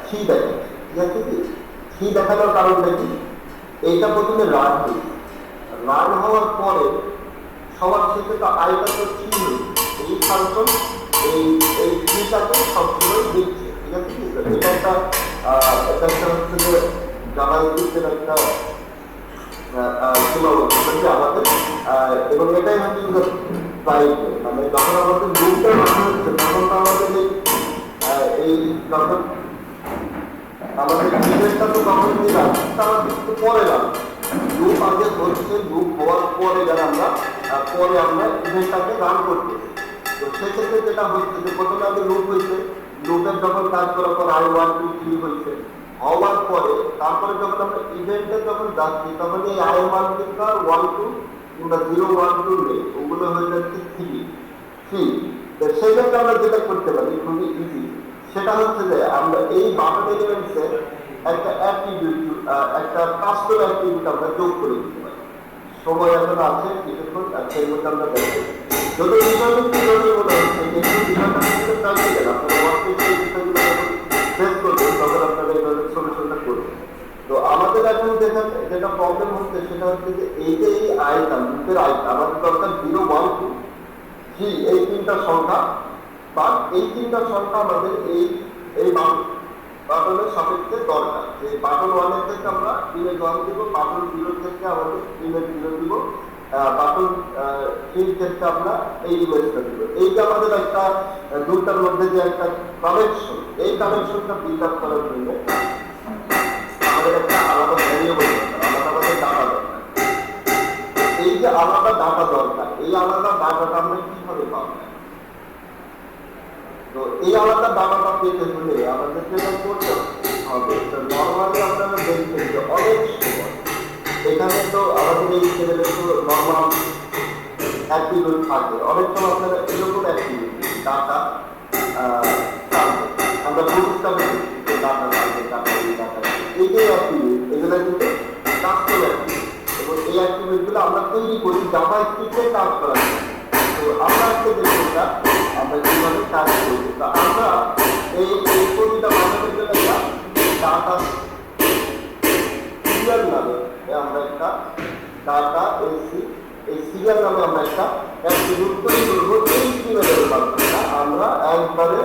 সি দেখে, ঠিক আছে কি সি দেখানোর কারণটা কি, এইটা প্রথমে রান হয়েছে, রান হওয়ার পরে সবার শেষে তো আইটা তো সি এই ফাংশন এই সিটাকে সবসময় দিচ্ছে, ঠিক আছে কি। এটা একটা হচ্ছে যে জাভাস্ক্রিপ্টের একটা সীমাবদ্ধতা আমাদের, এবং এটাই হচ্ছে যে মানে যখন আমাদের লুপটা রান হচ্ছে তখন তো আমাদের এই যখন আমাদের ইভেন্টটা তো তখন দিলাম তারা একটু পরে গেল, লুপ আগে হচ্ছে, লুপ হওয়ার পরে যারা আমরা পরে আমরা ইভেন্টটাকে রান করতেছি। তো সেক্ষেত্রে যেটা হচ্ছে যে প্রথমে আগে লুপ হয়েছে, লুপের যখন কাজ করার পর I 1 2 3 হয়েছে, হওয়ার পরে তারপরে যখন আমরা ইভেন্টে যখন যাচ্ছি তখন এই I 1 কিন্তু আর 1 2 কিংবা 0 1 2 নেই, ওগুলো হয়ে যাচ্ছে 3। তো সেক্ষেত্রে আমরা যেটা করতে পারি খুবই ইজি, সেটা হচ্ছে যে আমরা এই বাটন এলিমেন্টসের একটা অ্যাট্রিবিউট, একটা কাস্টম অ্যাট্রিবিউট আমরা যোগ করে দিতে পারি। সময় এখন আছে কিছুক্ষণ, সেই মধ্যে আমরা দেখবো। যদি বিষয়টা কি জটিল মনে হচ্ছে, কিন্তু বিষয়টা কিন্তু চাইতে গেলে আপনারা ওয়ার্কশপে এই বিষয়গুলো যখন ফেস করবেন তখন আপনারা এইভাবে সলিউশনটা করবেন। তো আমাদের এখন যেটা প্রবলেম হচ্ছে সেটা হচ্ছে যে এই যে এই আইটা, লুপের আইটা আমাদের দরকার 0 1 2 3 এই তিনটা সংখ্যা, বা এই তিনটা সংখ্যা আমাদের এই বাটনের সাপেক্ষে দরকার। যে বাটন 1 এর থেকে আমরা ইমেজ 1 দিব, বাটন 0 থেকে আমাদের ইমেজ 0 দিব, বাটন 3 থেকে আমরা এই ইমেজটা দিব। এইটা আমাদের একটা দুটার মধ্যে যে একটা কানেকশন, এই কানেকশনটা বিল্ড আপ করার জন্য আমাদের একটা আলাদা ভ্যারিয়েবল দরকার, আমাদের ডাটা দরকার। এই যে আলাদা ডাটা দরকার, এই আলাদা ডাটাটা আমরা কিভাবে পাবো? তো এই আলাদা ডাটাটা পেতে হলে আমাদের যেটা করতে হবে, নর্মালি আপনারা দেখবেন যে অনেক সময় এখানে তো আমাদের এই ছেলেদের তো নর্মাল অ্যাক্টিভিটি থাকে, অনেক সময় আপনারা এরকম অ্যাক্টিভিটি ডাটা আমরা বুঝতে পারি যে ডাটা থাকে, ডাটা এই যে অ্যাক্টিভিটি এগুলো কিন্তু কাস্টম অ্যাক্টিভিটি, এবং এই অ্যাক্টিভিটিগুলো আমরা তৈরি করি জাভাস্ক্রিপ্টে কাজ করার জন্য। তো আমরা একটা জিনিসটা আমরা কিভাবে কাজ করি, তো আমরা এই প্রতিটা মানুষের জন্য একটা ডাটা সিরিয়াল নামে আমরা একটা ডাটা এই সিরিয়াল নামে আমরা একটা অ্যাট্রিবিউট তৈরি করবো। এই সিরিয়ালের মাধ্যমে আমরা একবারে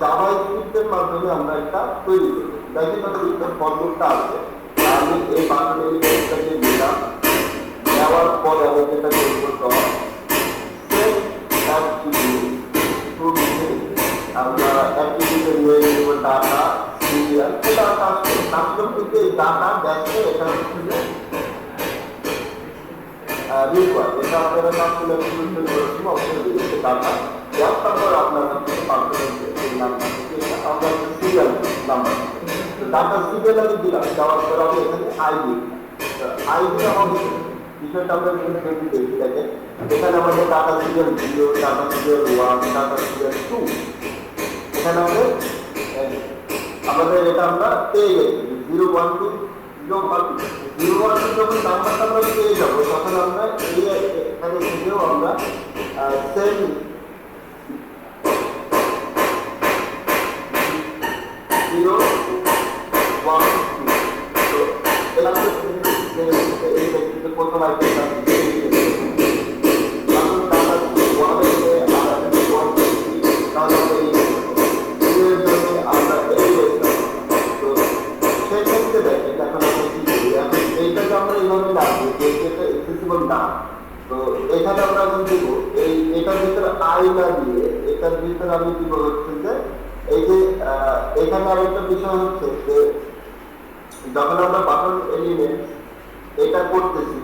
জাভাস্ক্রিপ্টের মাধ্যমে আমরা একটা তৈরি করবো। দেখেন আমাদের ফরম্যাটটা আছে, আমি এই বাটন এলিমেন্টটাকে দিলাম, দেওয়ার পরে আমি যেটা করবো আমরা অ্যাক্টিভিটি নিয়ে নেব ডাটা সিরিয়াল, এটা কাস্টম থেকে ডাটা দেখে এটা হচ্ছে যে রিকোয়ার, এটা আপনারা কাস্টম অ্যাক্টিভিটি করেছিল অবশ্যই ডাটা দেওয়ার, তারপর আপনারা পার্সোনাল নাম্বার থেকে আমরা সিরিয়াল নাম্বার ডাটা সিরিয়াল আমি দিলাম, দেওয়ার পর আমি এখানে আইডি হবে বিষয়টা আমরা দেখি দেখেন এখানে আমাদের data serial 0, data serial 1, data serial 2, এখানে আমাদের এটা আমরা পেয়ে গেছি 0 1 2 0 1 2 0 1 2 যখন নাম্বারটা আমরা পেয়ে যাবো তখন আমরা এই এখানে থেকেও আমরা সেম পাই না দিয়ে এটার ভিতরে আমি দিব হচ্ছে যে এই যে এখানে আরেকটা বিষয় হচ্ছে যে যখন আমরা বাটন এলিমেন্ট এটা করতেছি,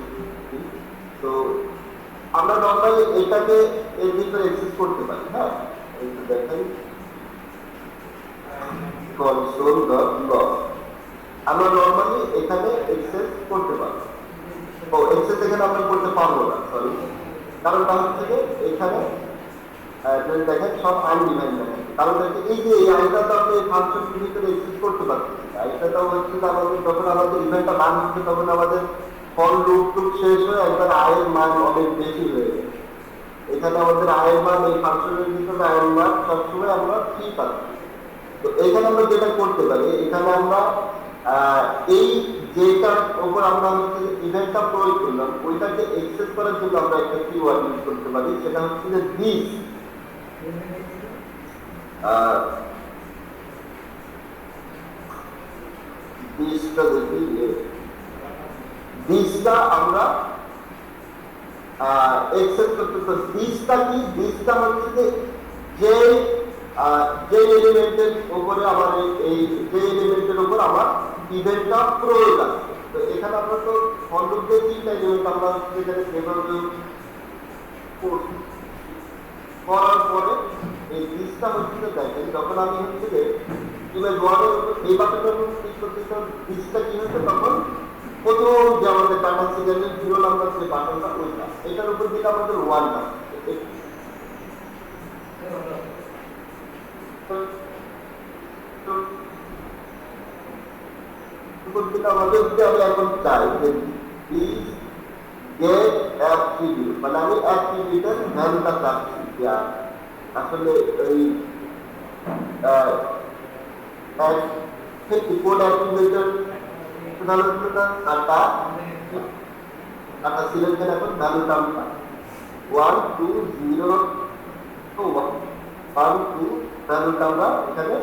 তো আমরা নর্মালি এটাকে এর ভিতরে এক্সেস করতে পারি। হ্যাঁ, একটু দেখেন কনসোল ডট লগ আমরা নর্মালি এখানে এক্সেস করতে পারি। ও এক্সেস এখানে আমরা করতে পারবো না, সরি, কারণটা হচ্ছে যে এখানে দেখেন সব আনডিফাইন্ড দেখেন। কারণ হচ্ছে এই যে এই আইটা তো আপনি ফাংশনটির ভিতরে এক্সেস করতে পারছেন। আইটাটাও হচ্ছে যে আমাদের যখন আমাদের ইভেন্টটা রান হচ্ছে তখন আমাদের ফর লুপ টুপ শেষ হয়ে একবার আয়ের মান অনেক বেশি হয়ে যায়। এখানে আমাদের আয়ের মান এই ফাংশনের ভিতরে আয়ের মান সবসময় আমরা কি পাচ্ছি। তো এখানে আমরা যেটা করতে পারি, এখানে আমরা এই যেটার উপর আমরা হচ্ছে ইভেন্টটা প্রয়োগ করলাম ওইটাকে এক্সেস করার জন্য আমরা একটা কিওয়ার্ড ইউজ করতে পারি, সেটা হচ্ছে যে দিস। দিসটা দেখি, দিসটা আমরা এক্সেস করতে পারি। দিসটা কি? দিসটা হচ্ছে যে যে এলিমেন্টের উপরে আমার এই যে এলিমেন্টের উপর আমার ইভেন্টটা প্রয়োগ আছে। তো এখানে আমরা তো ফর লুপ দিয়ে তিনটা এলিমেন্ট আমরা যেখানে যেভাবে করার পরে এই দিসটা হচ্ছে যে দেখেন যখন আমি হচ্ছে যে ইভেন্ট ওয়ানের উপর এই বাটনের উপর ক্লিক করতে দিসটা কি হচ্ছে তখন প্রথম যে আমাদের টাটা সিগন্যালের 0 নাম্বার যে বাটনটা ওইটা এটার উপর দিলে আমাদের 1 টা আমাদের আমি এখন চাই যে প্লিজ গেট অ্যাট্রিবিউট, মানে আমি অ্যাট্রিবিউটের ভ্যালুটা চাচ্ছি। আসলে এই কোড অ্যাট্রিবিউটের ভ্যালুটা কাটা সিলেক্টের এখন ভ্যালুটা আমি পাই 1 2 0 1 2 ভ্যালুটা আমরা এখানে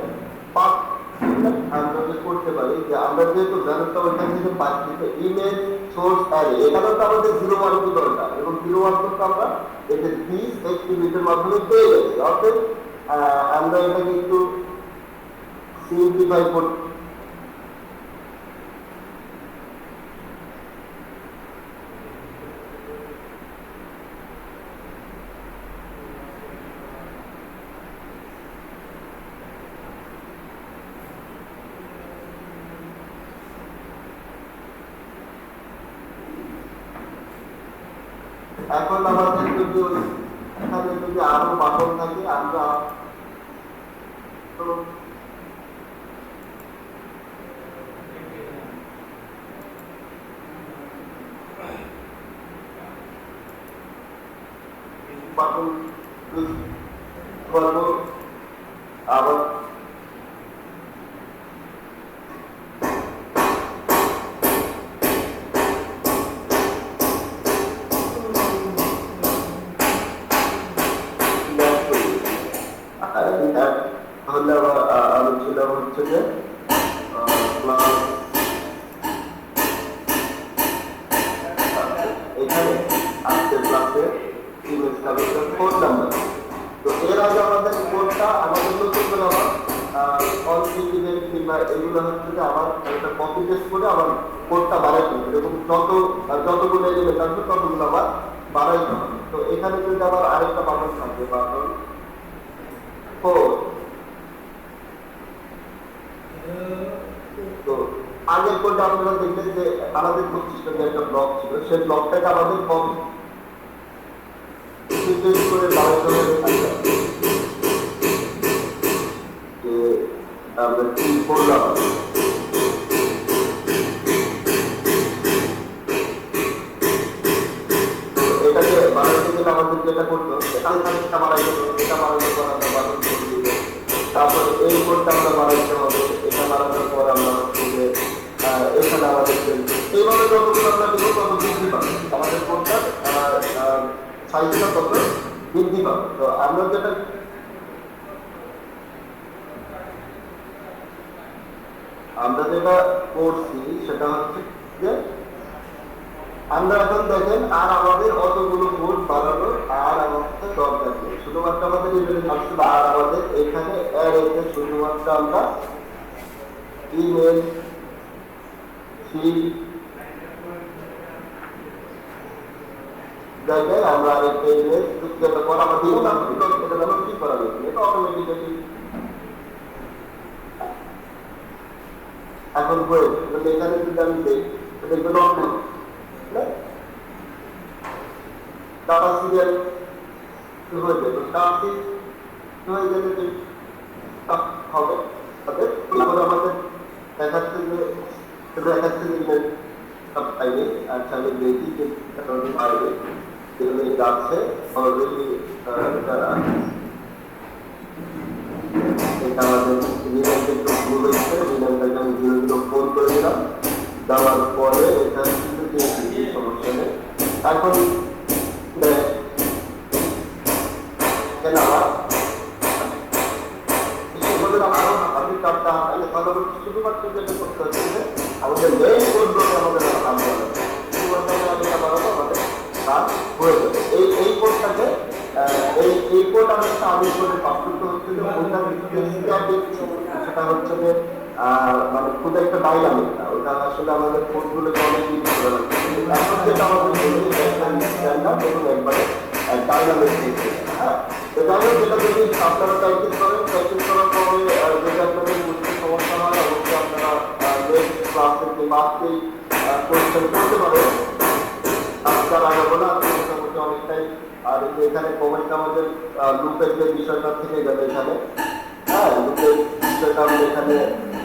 আমরা করতে পারি যে আমরা যেহেতু ভ্যালুটা ওইখান থেকে পাচ্ছি তো ইমেজ সোর্স অ্যারে এখানেও তো আমাদের 0 1 কি দরকার এবং 0 1 করতে আমরা এতে দিস অ্যাট্রিবিউটের মাধ্যমে পেয়ে যাচ্ছি। অর্থাৎ আমরা এটাকে একটু সিম্পলিফাই করতে এখন আমাদের যদি এখানে যদি আরো বাটন থাকে আমরা বাটন করবো আবার তাহলে আলোচনা হচ্ছে যে এখানে আজকের ক্লাসে ইমেজ কালেকশন কোড নাম্বার। তো এর আগে আমাদের কোডটা আমাদের নতুন করে আবার অল ইভেন্ট কিংবা এগুলো হচ্ছে যে আবার একটা কপি পেস্ট করে আবার কোডটা বাড়াইতে হবে, এরকম যতগুলো এলিমেন্ট আসবে ততগুলো আবার বাড়াইতে হবে। তো এখানে যদি আবার আরেকটা বাটন থাকবে বাটন 4। তো আগের কোডটা আপনারা দেখবেন যে আমাদের 25টা যে একটা ব্লক ছিল সেই ব্লকটাকে আমাদের কপি করে বাড়াইতে হবে যে আমরা কি করলাম। এটাকে বাড়াইতে গেলে আমাদের যেটা করতে হবে এটা বাড়াইতে হবে, এটা বাড়ানোর পর আমরা বাড়ানো করে দিব, তারপরে এই কোডটা আমরা বাড়াইতে হবে, এটা বাড়ানোর পর আমরা এখানে আমাদের এইভাবে যতগুলো আমরা দিব তত বৃদ্ধি পাবে আমাদের কোডটা সাইজটা তত বৃদ্ধি পাবে। তো আমরা যেটা করছি সেটা হচ্ছে যে আমরা এখন দেখেন আর আমাদের অতগুলো কোড বাড়ানোর আর আমাদের দরকার নেই। শুধুমাত্র আমাদের ইমেল আসছিল, আর আমাদের এখানে অ্যাড এসে শুধুমাত্র আমরা ইমেল জায়গায় আমরা একটা ইমেল যুক্ত করা আমাদের এটা যেন কি করা হয়েছে, এটা অটোমেটিক্যালি এখন হয়েছে। এখানে যদি আমি দেখি দেখবেন ডাটা সিরিয়াল হয়ে যাবে, হয়ে গেলে যে হবে তাদের আমাদের দেখাচ্ছে যে পাইবে। আচ্ছা আমি দেখি যে পাইবে যেগুলো যাচ্ছে অলরেডি এটা আমাদের রিলেন্ট একটু ভুল হয়েছে, রিলেন্টটাকে আমি 0 ফোন করে দিলাম, দেওয়ার পরে এটা কিন্তু সমস্যা নেই। এখন শুধুমাত্র যেটা করতে হচ্ছে আমাদের মেইন কোডগুলোকে আমাদের আনতে হবে, শুধুমাত্র আমাদের কাজ হয়ে যাবে। এই কোডটাকে এই কোড আমি একটা আদেশ করে পাস করতে হচ্ছে যে সেটা হচ্ছে যে মানে খুব একটা ডাইনামিক না, ওটা আসলে আমাদের কোডগুলোকে অনেক কিছু করে রাখছে। এখন যেটা আমাদের এবং একবারে ডাইনামিক দিচ্ছে। হ্যাঁ, তো যাই হোক, যেটা যদি আপনারা প্র্যাকটিস করেন, প্র্যাকটিস করার পরে যদি আপনাদের বুঝতে সমস্যা হয় অবশ্যই আপনারা নেক্সট ক্লাসে যে বাসকেই কোয়েশ্চেন করতে পারেন। আজকাল আগাবো না, মোটামুটি অনেকটাই। আর এখানে কমেন্ট আমাদের লুপের যে বিষয়টা থেকে যাবে এখানে, হ্যাঁ লুপের বিষয়টা আমাদের এখানে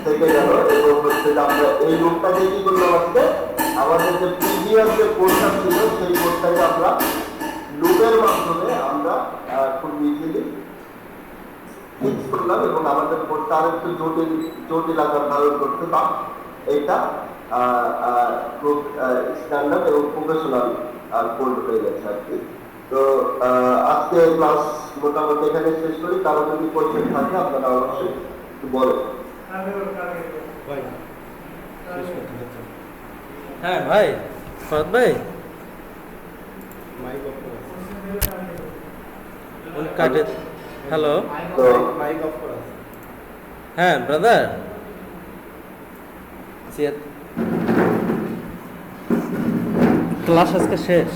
থেকে গেল। এবং হচ্ছে যে আমরা এই লুপটা দিয়ে কি করলাম, আজকে আমাদের যে প্রিভিয়াস যে কোডটা ছিল সেই কোডটাকে আমরা লুপের মাধ্যমে আমরা খুব ইজিলি ফিক্স করলাম এবং আমাদের কোডটা আর একটু জটিল আকার ধারণ করতে, বা এইটা খুব স্ট্যান্ডার্ড এবং প্রফেশনাল কোড হয়ে গেছে আর কি। তো আজকে ক্লাস মোটামুটি এখানে শেষ করি। কারো যদি কোয়েশ্চেন থাকে আপনারা অবশ্যই বলেন। হ্যাঁ ভাই, ফরাদ ভাই কাটে। হ্যালো, তো হ্যাঁ ব্রাদার, ক্লাস আজকে শেষ।